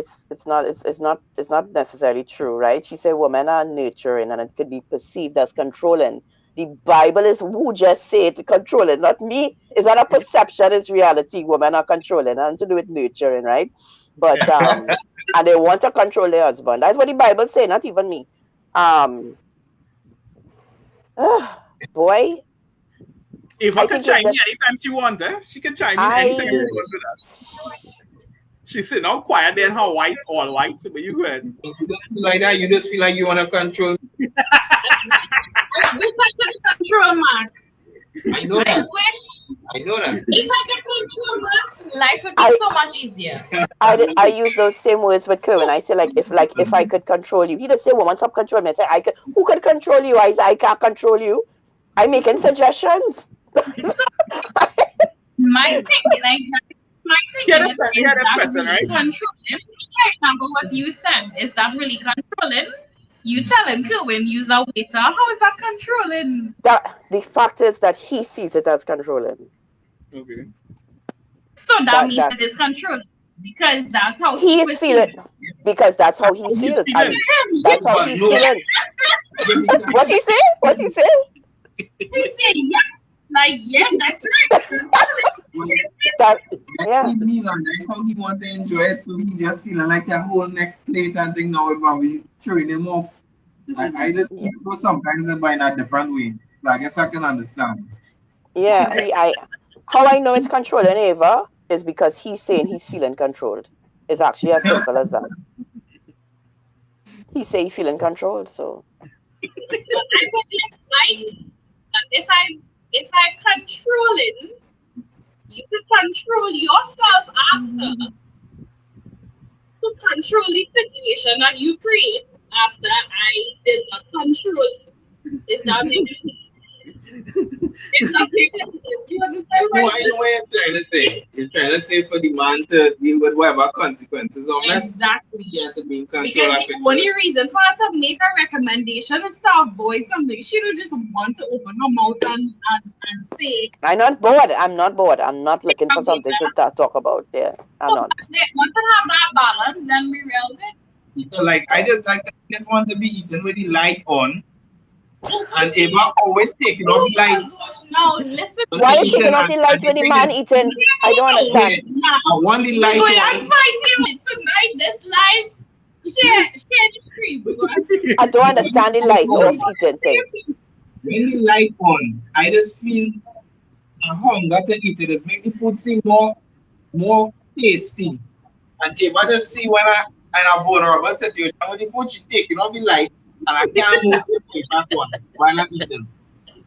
necessarily true, right? She said women are nurturing, and it could be perceived as controlling. The Bible is who just say it controlling, not me. It's not a perception, it's reality. Women are controlling, nothing to do with nurturing, right? But and they want to control their husband. That's what the Bible say, not even me. Boy, Eva I could think it's chime in just anytime she wants, eh? She can chime in anytime she wants to that. She's sitting all quiet there in her all white, but you go ahead. You don't feel like that. You just feel like you want to control. This I can control, Mark. I know I that. wish I know that. if I could control Mark, life would be so much easier. I use those same words with Kerwin. I say if I could control you. He just say, woman, stop controlling me. I say, who could control you? I can't control you. I'm making suggestions. My thing, Yeah, is that's that person, really right? controlling? For example, what you said, is that really controlling? You telling Kerwin use a waiter, how is that controlling? The fact is that he sees it as controlling. Okay. So that means it is controlling. because that's how He is feeling. Because that's how he He's feels. feeling. That's how he's feeling. What he say? What he say? We say yeah, like yes, that's right. That, yeah. He means and that's how he want to enjoy it. So he just feeling like a whole next plate and thing now when we throwing him off. I just go sometimes in a different way. So I guess I can understand. Yeah, how I know it's controlling Ava is because he's saying he's feeling controlled. It's actually as simple as that. He say he feeling controlled, so. I would like that if I controlling, you can control yourself after to control the situation that you create after I did not control you. If that makes sense. If that makes sense. You understand No, what I know what you're trying to say. You're trying to say for the man to deal with whatever consequences or mess. Exactly. He has to be in control. Because the only reason for her to make a recommendation is to avoid something. She don't just want to open her mouth and say. I'm not bored. I'm not bored. I'm not looking for something to talk about. Yeah, I'm not. They want to have that balance, then we realize So like I just want to be eating with the light on. And Ava always taking off the lights. No, listen. Why is she taking off the lights when the man eating? I don't understand. I want the light We're on. fighting tonight. This live share the screen. I don't understand the light off eating thing. When the light on, I just feel a hunger to eat it. Just make the food seem more tasty. And Ava just see when I'm in a vulnerable situation with the food she taking off the light. And I can't move to that one while I'm eating.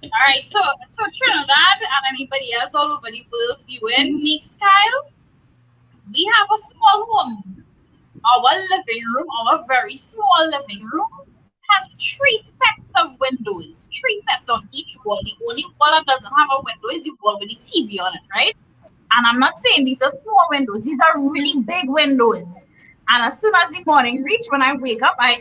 Alright, so Trinidad and anybody else all over the world viewing Unique Style, we have a small home. Our living room, our very small living room, has 3 sets of windows. 3 sets on each wall. The only wall that doesn't have a window is the wall with the TV on it, right? And I'm not saying these are small windows, these are really big windows. And as soon as the morning reach, when I wake up, I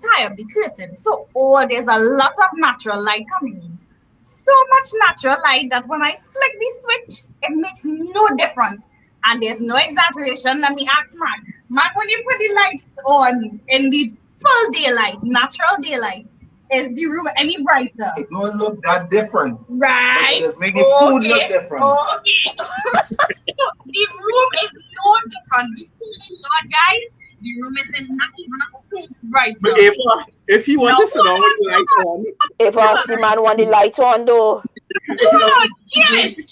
tie up the curtain. So, there's a lot of natural light coming in. So much natural light that when I flick the switch, it makes no difference. And there's no exaggeration. Let me ask Mark. Mark, when you put the lights on in the full daylight, natural daylight, is the room any brighter? It don't look that different. Right. Just make the food look different. Okay. So the room is no different. Guys, the room is not even brighter. But if he want to sit down with the light on, If the man want the light on though. Oh, yes. We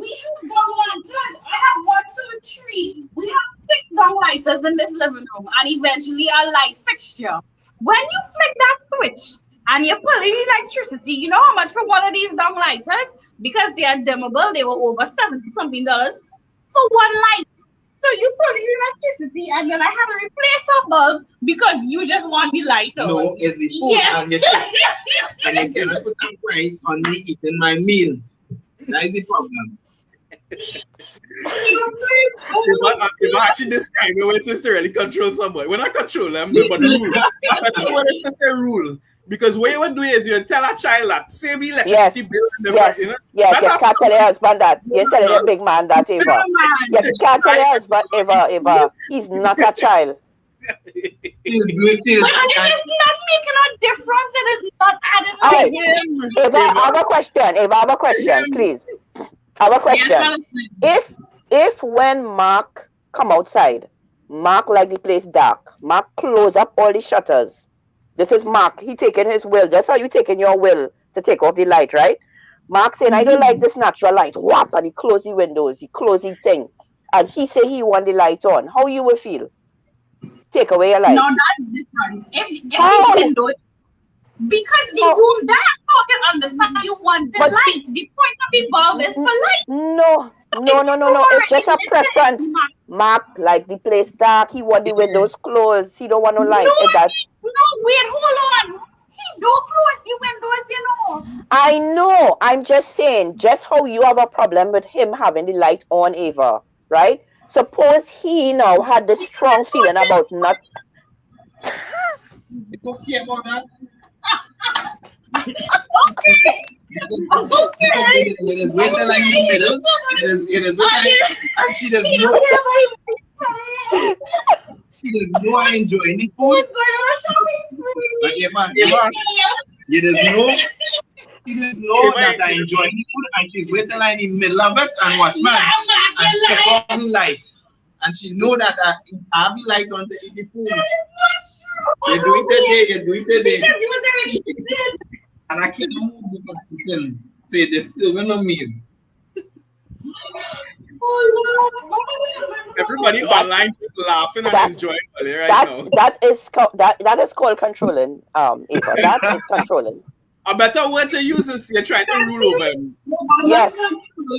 have downlighters. I have 1, 2, 3. We have 6 downlighters in this living room, and eventually a light fixture. When you flick that switch and you're pulling electricity, you know how much for one of these downlighters? Because they are dimmable, they were over $70-something for one light. So you pull the electricity, and then I have to replace a bulb because you just want the light on. No, it's the food. Yes. And you cannot put a price on me eating my meal. That is the problem. if I actually describe the way to really control somebody, when I control them, but the rule. I don't want to say rule. Because what you would do is you tell a child that save the electricity bill. Yes, you can't tell your husband that. You're telling your big man that, Eva. Yes, you can't tell your husband, Eva. He's not a child. It is not making a difference. It is not adding up. Right. Eva, I have a question. Eva, I have a question, please. I have a question. If when Mark come outside, Mark like the place dark, Mark close up all the shutters. This is Mark. He taking his will. That's how you taking your will to take off the light, right? Mark saying, I don't like this natural light. Whap! And he close the windows. He close the thing. And he say he want the light on. How you will feel? Take away your light. No, that's different. If the window, because the room dark, I can understand you want the light. The point of the bulb is for light. No. It's just a preference. Mark like the place dark. He want the windows closed. He don't want no light. Wait, hold on. He don't close the windows, you know. I know. I'm just saying, just how you have a problem with him having the light on, Eva, right? Suppose he now had this strong feeling about not. You don't care about that? Okay. It is with the line in the middle. It is with the and she does know I enjoy the food. But you just know that I enjoy the food and she's with the line in the middle of it and watch man and take off the light. And she know that I'll be light on the food. You do it today. And I can't move because people say they still gonna me. Everybody online is laughing and enjoying right now. That is called controlling, Eva. That is controlling. A better word to use is you're trying to rule over him. Yes.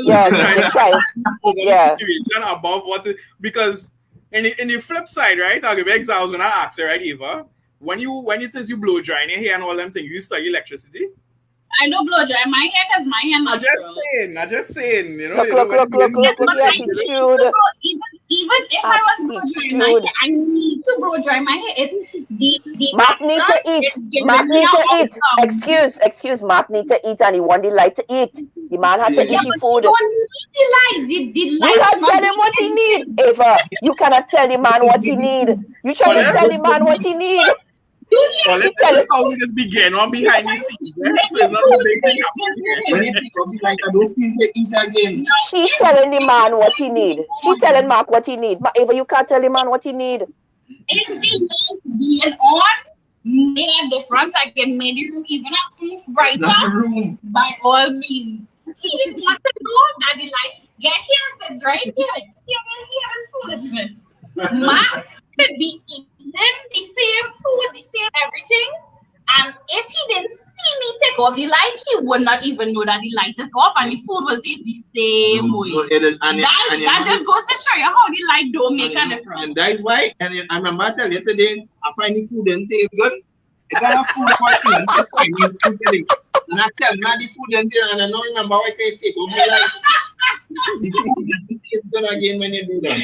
Yes, you're trying. Over the situation above what it, because in the flip side, right? I'll give you examples when I ask you, right, Eva? When it is you blow dry in your hair and all them things, you study electricity? I don't blow dry my hair because my hair not I'm just saying, you know. Look, the attitude. Even if I was blow drying my hair, I need to blow dry my hair. It's the Mark need to eat. Mark need to eat. Excuse. Mark need to eat and he want the light to eat. The man had to eat the food. You can't tell him what he needs, Eva. You cannot tell the man what he needs. You try to tell the man what he needs. Well, this is how we just begin on behind the scenes. So it's not a big thing happening. She's telling the man what he need. She's telling Mark what he need. But Eva, you can't tell the man what he need. If the light being on made a difference, I can make the room even a oomph brighter. By all means. He just wants to know that the light. Yeah, here it is, right? Here is foolishness. Mark could be eating the same food, the same everything. And if he didn't see me take off the light, he would not even know that the light is off and the food will taste the same way. That just goes to show you how the light don't make a difference. And that is why, and I remember I tell you today, I find the food didn't taste good. It's got a food party and that's why and I tell now the food didn't taste, and I don't remember why I can't take off the light. The food didn't taste good again when you do that.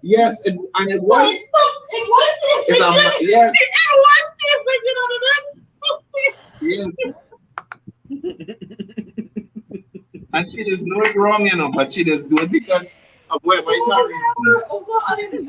Yes, and it was. It was. Yes. Yes. And she does no wrong, you know, but she does do it because of whatever is her reason.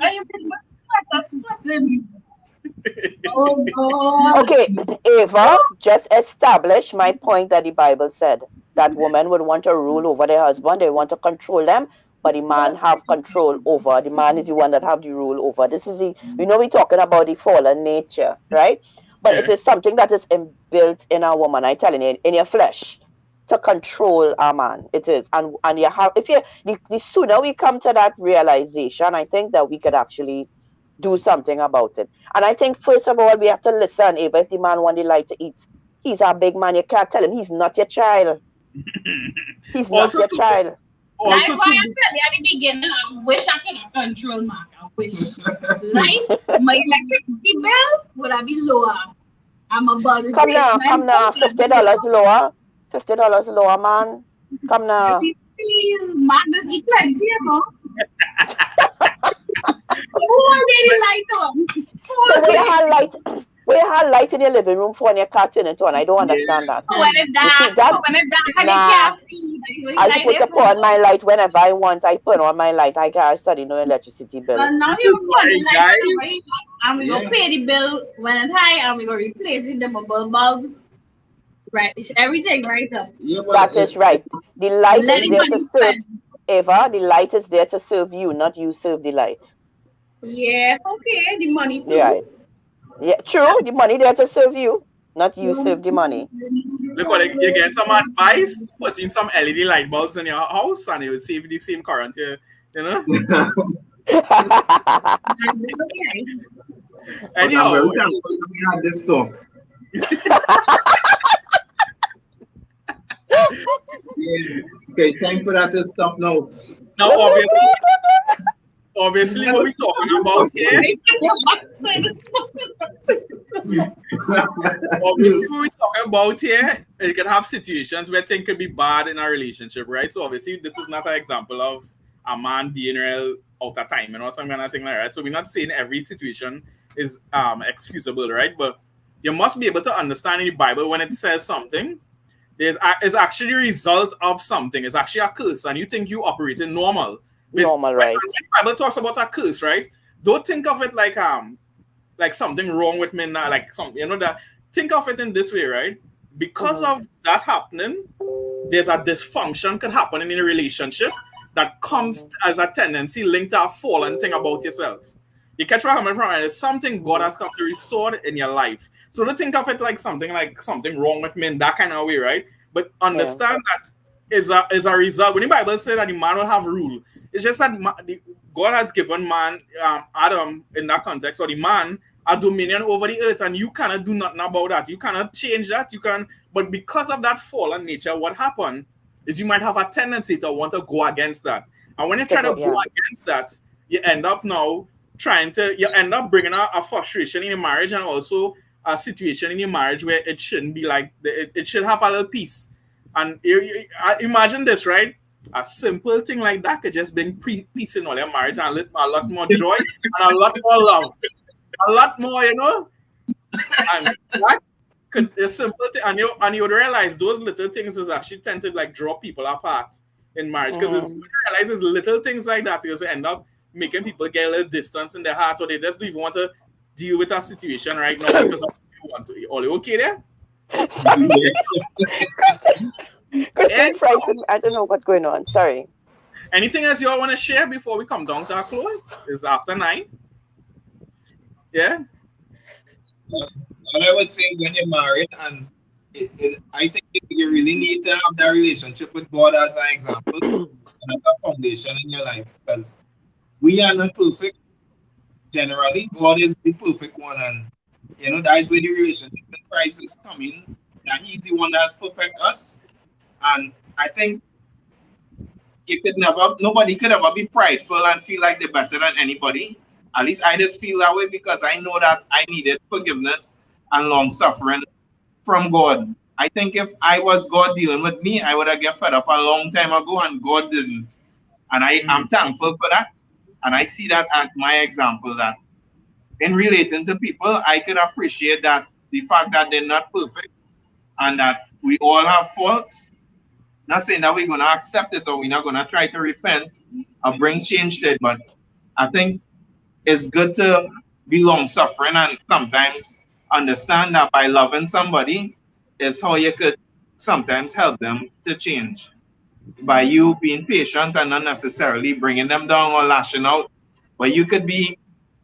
Okay, Eva, just establish my point that the Bible said that women would want to rule over their husband, they want to control them, but the man have control over. The man is the one that have the rule over. This is we're talking about the fallen nature, right? But it is something that is inbuilt in a woman. I'm telling you, in your flesh, to control a man. It is, and you have. The sooner we come to that realization, I think that we could actually do something about it. And I think first of all we have to listen. If the man want the light to eat, he's a big man. You can't tell him he's not your child. He's not your child. That's why I said at the beginning, I wish I could have control Mark. I wish. Like, my electricity bill would have been lower. I'm about to come now, $50 lower. $50 lower, man. Come now. Mark does eat plenty, you know. Who already light on? So where you have light in your living room for when you can't turn it on? I don't understand that. When it's dark, I'm supposed to put on my light whenever I want. I put on my light. I can't study no electricity bill. Now you're guys. I'm going to pay the bill when it's high. I'm going to replace it, the mobile bulbs. Right, everything right up. Yeah, that is right. The light is there to serve. Eva, the light is there to serve you, not you serve the light. Yeah, okay, the money too. Yeah, true. The money there to serve you, not you serve the money. Look, you get some advice, put in some LED light bulbs in your house, and you will save the same current. You know. Anyhow, we had this talk. Okay, time for that to stop now. Now, obviously, what we're talking about here. Obviously, what we're talking about here, you can have situations where things could be bad in a relationship, right? So, obviously, this is not an example of a man being real out of time or some kind of thing like that. So, we're not saying every situation is excusable, right? But you must be able to understand in the Bible when it says something is actually a result of something. It's actually a curse, and you think you operating normal. Normal, right? When the Bible talks about a curse, right? Don't think of it like something wrong with me now, like something, that. Think of it in this way, right? Because of that happening, there's a dysfunction could happen in a relationship that comes as a tendency linked to a fallen thing about yourself. You catch where I'm coming from? And it's something God has come to restore in your life. So don't think of it like something wrong with me in that kind of way, right? But understand that is a result. When the Bible says that the man will have rule, it's just that God has given man, Adam in that context, or the man, a dominion over the earth, and you cannot do nothing about that. You cannot change that. But because of that fallen nature, what happened is you might have a tendency to want to go against that. And when you try to go against that, you end up now bringing a frustration in your marriage, and also a situation in your marriage where it shouldn't be like it should have a little peace. And imagine this, right? A simple thing like that could just bring peace in all your marriage, and a lot more joy and a lot more love. A lot more, and that could a simple thing, and you would realize those little things is actually tend to like draw people apart in marriage, because when you realize it's little things like that, you end up making people get a little distance in their heart, or they just don't even want to deal with a situation right now because of what you want to. Are you okay there? Christine frightened. I don't know what's going on. Sorry. Anything else you all want to share before we come down to our close? It's after 9. Yeah. What I would say, when you're married, and I think you really need to have that relationship with God as an example and a foundation in your life, because we are not perfect. Generally, God is the perfect one, and that is where the relationship with Christ is coming. That He's the one that's perfect us, and I think nobody could ever be prideful and feel like they're better than anybody. At least I just feel that way, because I know that I needed forgiveness and long suffering from God. I think if I was God dealing with me, I would have get fed up a long time ago, and God didn't. And I am thankful for that. And I see that as my example, that in relating to people, I could appreciate that the fact that they're not perfect and that we all have faults. Not saying that we're going to accept it or we're not going to try to repent or bring change to it, but I think it's good to be long suffering and sometimes understand that by loving somebody is how you could sometimes help them to change. By you being patient and not necessarily bringing them down or lashing out, but you could be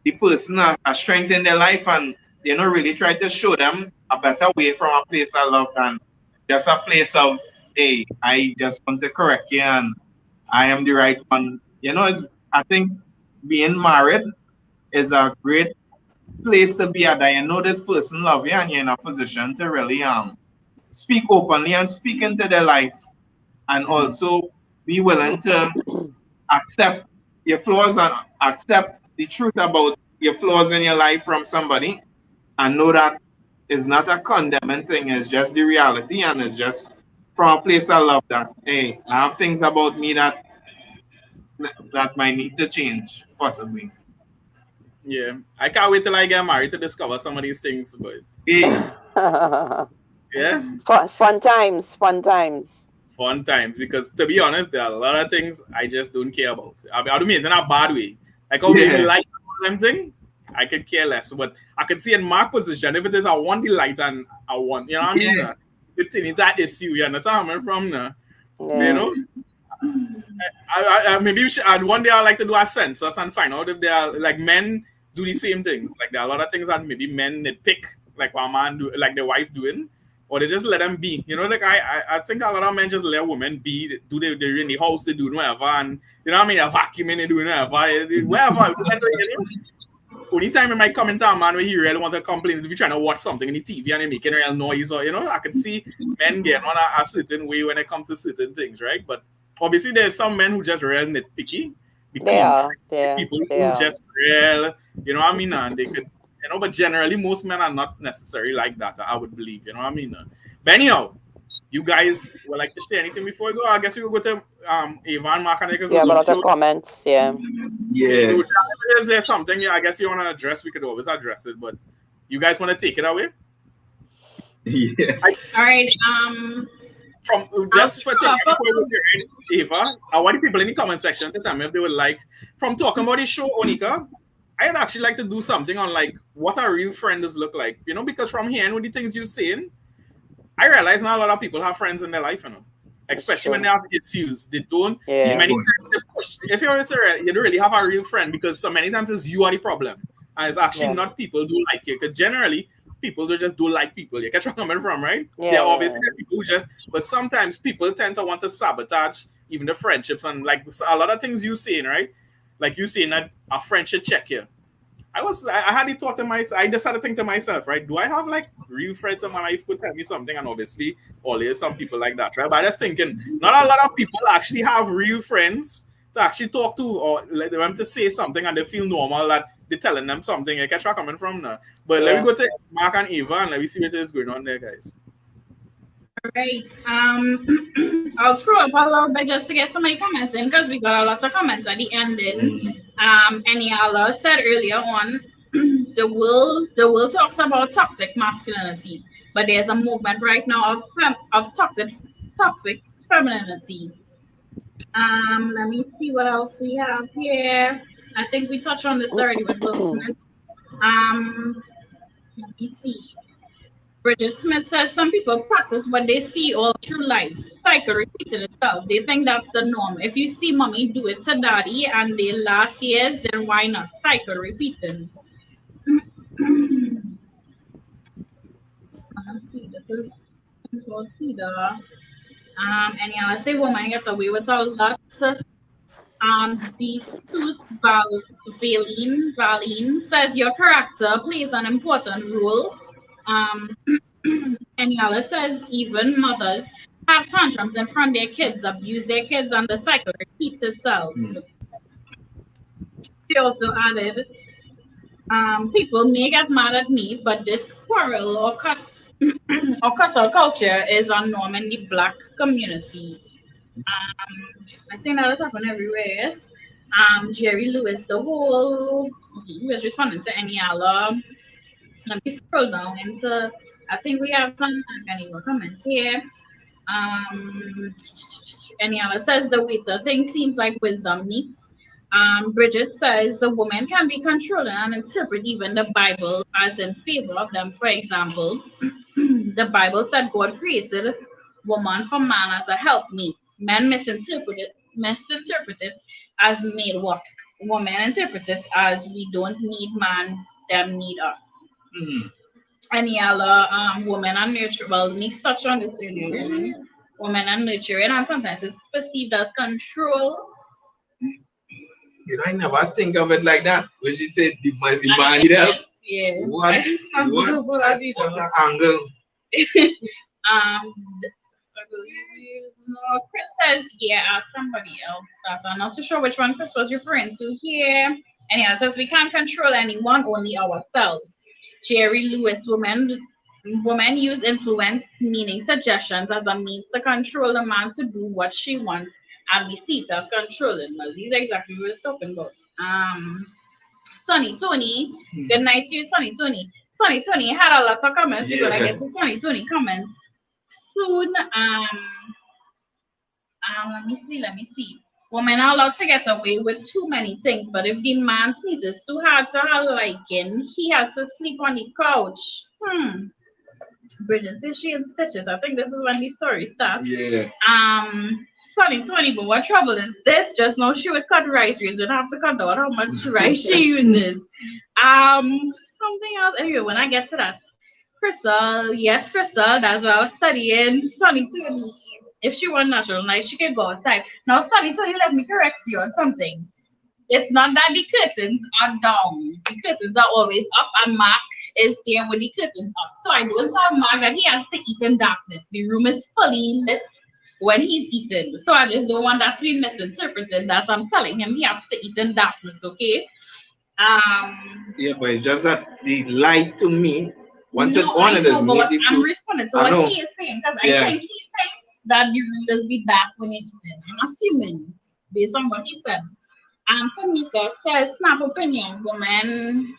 the person that has strength in their life and really try to show them a better way from a place of love than just a place of, hey, I just want to correct you and I am the right one. I think being married is a great place to be at, that this person love you and you're in a position to really speak openly and speak into their life, and also be willing to accept your flaws and accept the truth about your flaws in your life from somebody, and know that it's not a condemning thing, it's just the reality, and it's just from a place of love that, hey, I have things about me that might need to change, possibly. Yeah, I can't wait till I get married to discover some of these things. But yeah, fun times, because to be honest, there are a lot of things I just don't care about. I don't mean it's in a bad way. Like how they like them thing, I could care less. But I could see in my position, if it is I want the light and I want, what I mean? It's that issue, you understand where I'm from now? Yeah. I maybe we should add one day. I like to do a census and find out if they are like men do the same things. Like there are a lot of things that maybe men nitpick, like what a man do, like their wife doing, or they just let them be. Like I think a lot of men just let women be. They're in the house, they do whatever, and they're vacuuming, they doing whatever. Only time it might come into a man where he really want to complain is if you're trying to watch something in the TV and they're making real noise, or I could see men get on a certain way when it comes to certain things, right? But obviously, there's some men who just real nitpicky. People who just real, what I mean? And they could, but generally, most men are not necessarily like that, I would believe, what I mean? But anyhow, you guys would like to share anything before we go? I guess we will go to Evan, Mark, and a lot of comments, Yeah. Is there something I guess you want to address? We could always address it, but you guys want to take it away? Yeah. All right. From just for taking before we get Eva, I want the people in the comment section to tell me if they would like, from talking about the show, Onika, I'd actually like to do something on like what a real friend does look like, you know, because from hearing with the things you're saying, I realize now a lot of people have friends in their life, you know, especially when they have issues. They don't, many times they push. If you're you don't really have a real friend because so many times it's you are the problem. And it's actually not people who like you. Because generally, people just don't like people. You catch where I'm coming from, right? They're obviously people who just, but sometimes people tend to want to sabotage even the friendships and like a lot of things you saying, right? Like you saying that a friendship check here. I had the thought to myself, I just had to think to myself, right? Do I have like real friends in my life who tell me something? And obviously, always some people like that, right? But I just thinking, not a lot of people actually have real friends to actually talk to or let them to say something and they feel normal that they're telling them something. I catch where I'm coming from now. But let me go to Mark and Eva and let me see what is going on there, guys. All right. I'll scroll up a little bit just to get some of the comments in because we got a lot of comments at the ending. Aniala said earlier on, the world talks about toxic masculinity, but there's a movement right now of toxic femininity. Let me see what else we have here. I think we touched on this already with Wilson. Let me see. Bridget Smith says some people practice what they see all through life. Cycle repeating itself. They think that's the norm. If you see mommy do it to daddy and they last years, then why not? Cycle repeating. And yeah, I say woman gets away with a lot. The truth Valine says your character plays an important role. And Yala says even mothers have tantrums in front of their kids, abuse their kids, and the cycle repeats itself. She also added, people may get mad at me, but this quarrel or cuss or culture is a norm in the Black community. I think that happen everywhere, yes. Jerry Lewis, the whole, he was responding to Aniala. Let me scroll down into, I think we have some more comments here. Aniala says the waiter thing seems like wisdom meets. Bridget says the woman can be controlling and interpret even the Bible as in favor of them. For example, the Bible said God created woman for man as a helpmeet. Men misinterpret it as made what? Women interpret it as we don't need man, them need us. Any other women and nurture, well, Nick touched on this earlier. Women and nurturing, and sometimes it's perceived as control. You know, I never think of it like that. When she said the man need help. Yeah. What an angle. Chris says, yeah, somebody else that I'm not too sure which one Chris was referring to here. And yeah, says we can't control anyone, only ourselves. Jerry Lewis, women use influence, meaning suggestions, as a means to control a man to do what she wants, and we see it as controlling. Well, these are exactly what we're talking about. Sonny Tony, good night to you, Sonny Tony. Sonny Tony had a lot of comments. We're gonna get to Sonny Tony comments soon. Let me see. Women are allowed to get away with too many things, but if the man sneezes too hard to her liking, he has to sleep on the couch. Bridget says she in stitches. I think this is when the story starts. Sonny Tony, but what trouble is this? Just know she would cut rice. You don't have to cut out how much rice she uses. Something else. Anyway, when I get to that, Crystal, yes, Crystal, that's what I was studying. Sonny Tony. If she were natural nice, she could go outside. Now, Sonny Tony, let me correct you on something. It's not that the curtains are down. The curtains are always up, and Mark is there with the curtains up. So I don't tell Mark that he has to eat in darkness. The room is fully lit when he's eating. So I just don't want that to be misinterpreted that I'm telling him he has to eat in darkness, okay? Yeah, but it's just that the light to me, once no, it on, it doesn't need the I'm responding to what he is saying, because I think he thinks that the room does be dark when you're eating. I'm assuming, based on what he said. Tamika says, snap opinion, women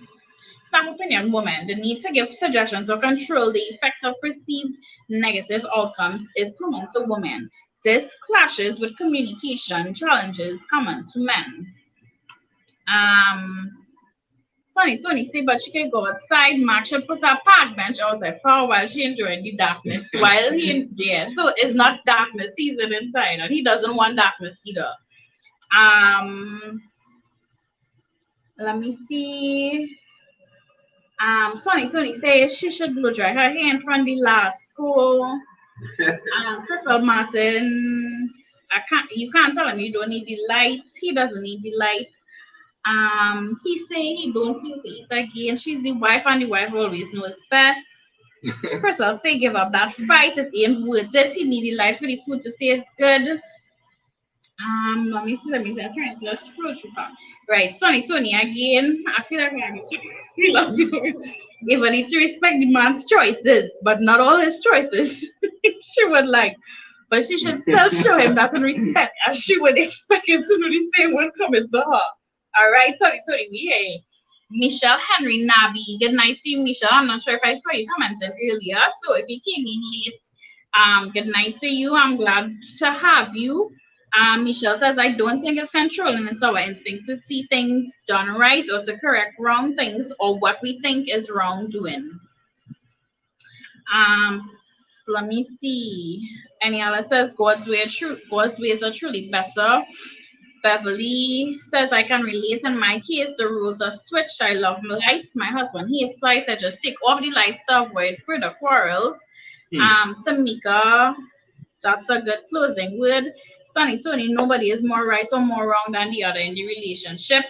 snap opinion woman, the need to give suggestions or control the effects of perceived negative outcomes is common to women. This clashes with communication challenges common to men. Funny, Tony say, but she can go outside. Mark should put her park bench outside for a while she enjoying the darkness while he in there. So it's not darkness season inside, and he doesn't want darkness either. Let me see. Sonny Tony says she should blow dry her hair in front of the last school. Crystal Martin, you can't tell him you don't need the light. He doesn't need the light. He say he don't feel to eat again. She's the wife and the wife always knows best. Crystal say give up that fight. It ain't worth it. He need the light for the food to taste good. Let me see. I'm trying to scroll through that. Right, Sonny Tony again. I feel like he loves you. Give her to respect the man's choices, but not all his choices she would like. But she should still show him that in respect, as she would expect him to do the same when coming to her. All right, Tony, we here. Michelle Henry Nabi. Good night to you, Michelle. I'm not sure if I saw you commenting earlier, so if you came in late, good night to you. I'm glad to have you. Michelle says, I don't think it's controlling. It's our instinct to see things done right or to correct wrong things or what we think is wrongdoing. Let me see. Any other says, God's ways are truly better. Beverly says, I can relate. In my case, the rules are switched. I love lights. My husband hates lights. I just take off the lights to avoid further quarrels. Tamika, that's a good closing word. Sonny Tony, nobody is more right or more wrong than the other in the relationship.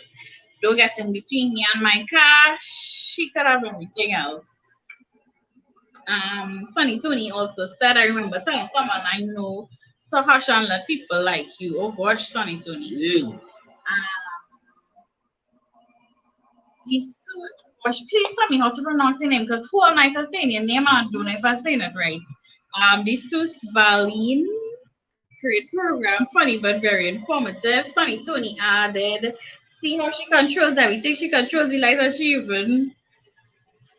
Don't get in between me and my car. She could have everything else. Sonny Tony also said, I remember telling someone I know to hush and let people like you. Oh gosh, Sonny Tony. Yeah. Please tell me how to pronounce your name, because whole night I'm saying your name and I don't know if I'm saying it right. The Susvaline. Great program, funny but very informative. Sonny Tony added, see how she controls everything. She controls the light and she even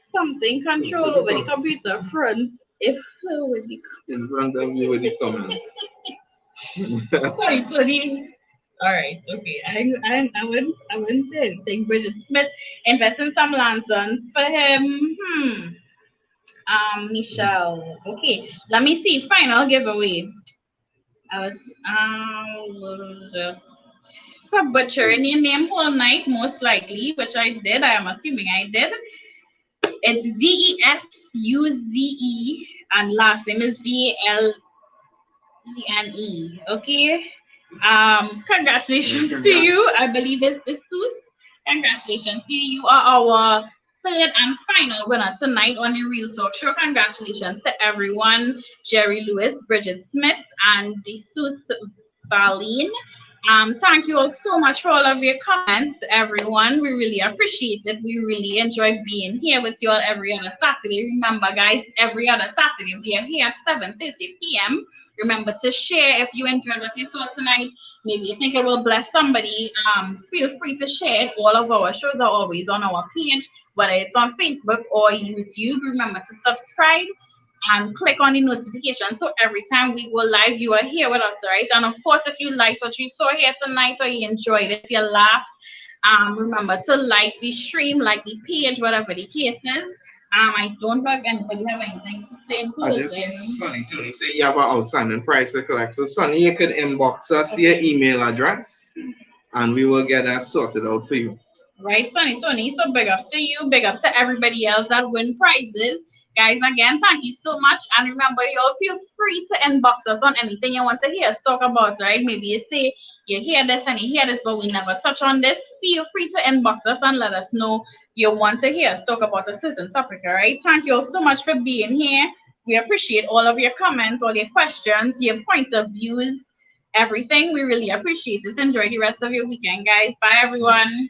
something control over the computer front. If with the in front of you with the comments. Sonny Tony. All right, okay. I wouldn't say anything. Bridget Smith investing some lanterns for him. Michelle. Okay, let me see. Final giveaway. I was for butchering your name whole night, most likely, which I did. I am assuming I did. It's Desuze, and last name is Valene. Okay. Congratulations to you. I believe it's Desuze. Congratulations to you. You are our third and final winner tonight on the Real Talk Show. Congratulations to everyone. Jerry Lewis, Bridget Smith, and Desuze Valene. Thank you all so much for all of your comments, everyone. We really appreciate it. We really enjoy being here with you all every other Saturday. Remember, guys, every other Saturday we are here at 7:30 p.m. Remember to share if you enjoyed what you saw tonight. Maybe you think it will bless somebody. Feel free to share it. All of our shows are always on our page, whether it's on Facebook or YouTube. Remember to subscribe and click on the notification so every time we go live, you are here with us, right? And of course, if you liked what you saw here tonight or you enjoyed it, you laughed, remember to like the stream, like the page, whatever the case is. I don't know if anybody have anything to say. Sonny Tony say you have an outstanding price to collect. So Sonny, you could inbox us your email address and we will get that sorted out for you. Right, Sonny Tony. So big up to you, big up to everybody else that win prizes. Guys, again, thank you so much. And remember, you all feel free to inbox us on anything you want to hear us talk about, right? Maybe you say you hear this and you hear this, but we never touch on this. Feel free to inbox us and let us know you want to hear us talk about a certain topic, all right? Thank you all so much for being here. We appreciate all of your comments, all your questions, your points of views, everything. We really appreciate it. Enjoy the rest of your weekend, guys. Bye, everyone.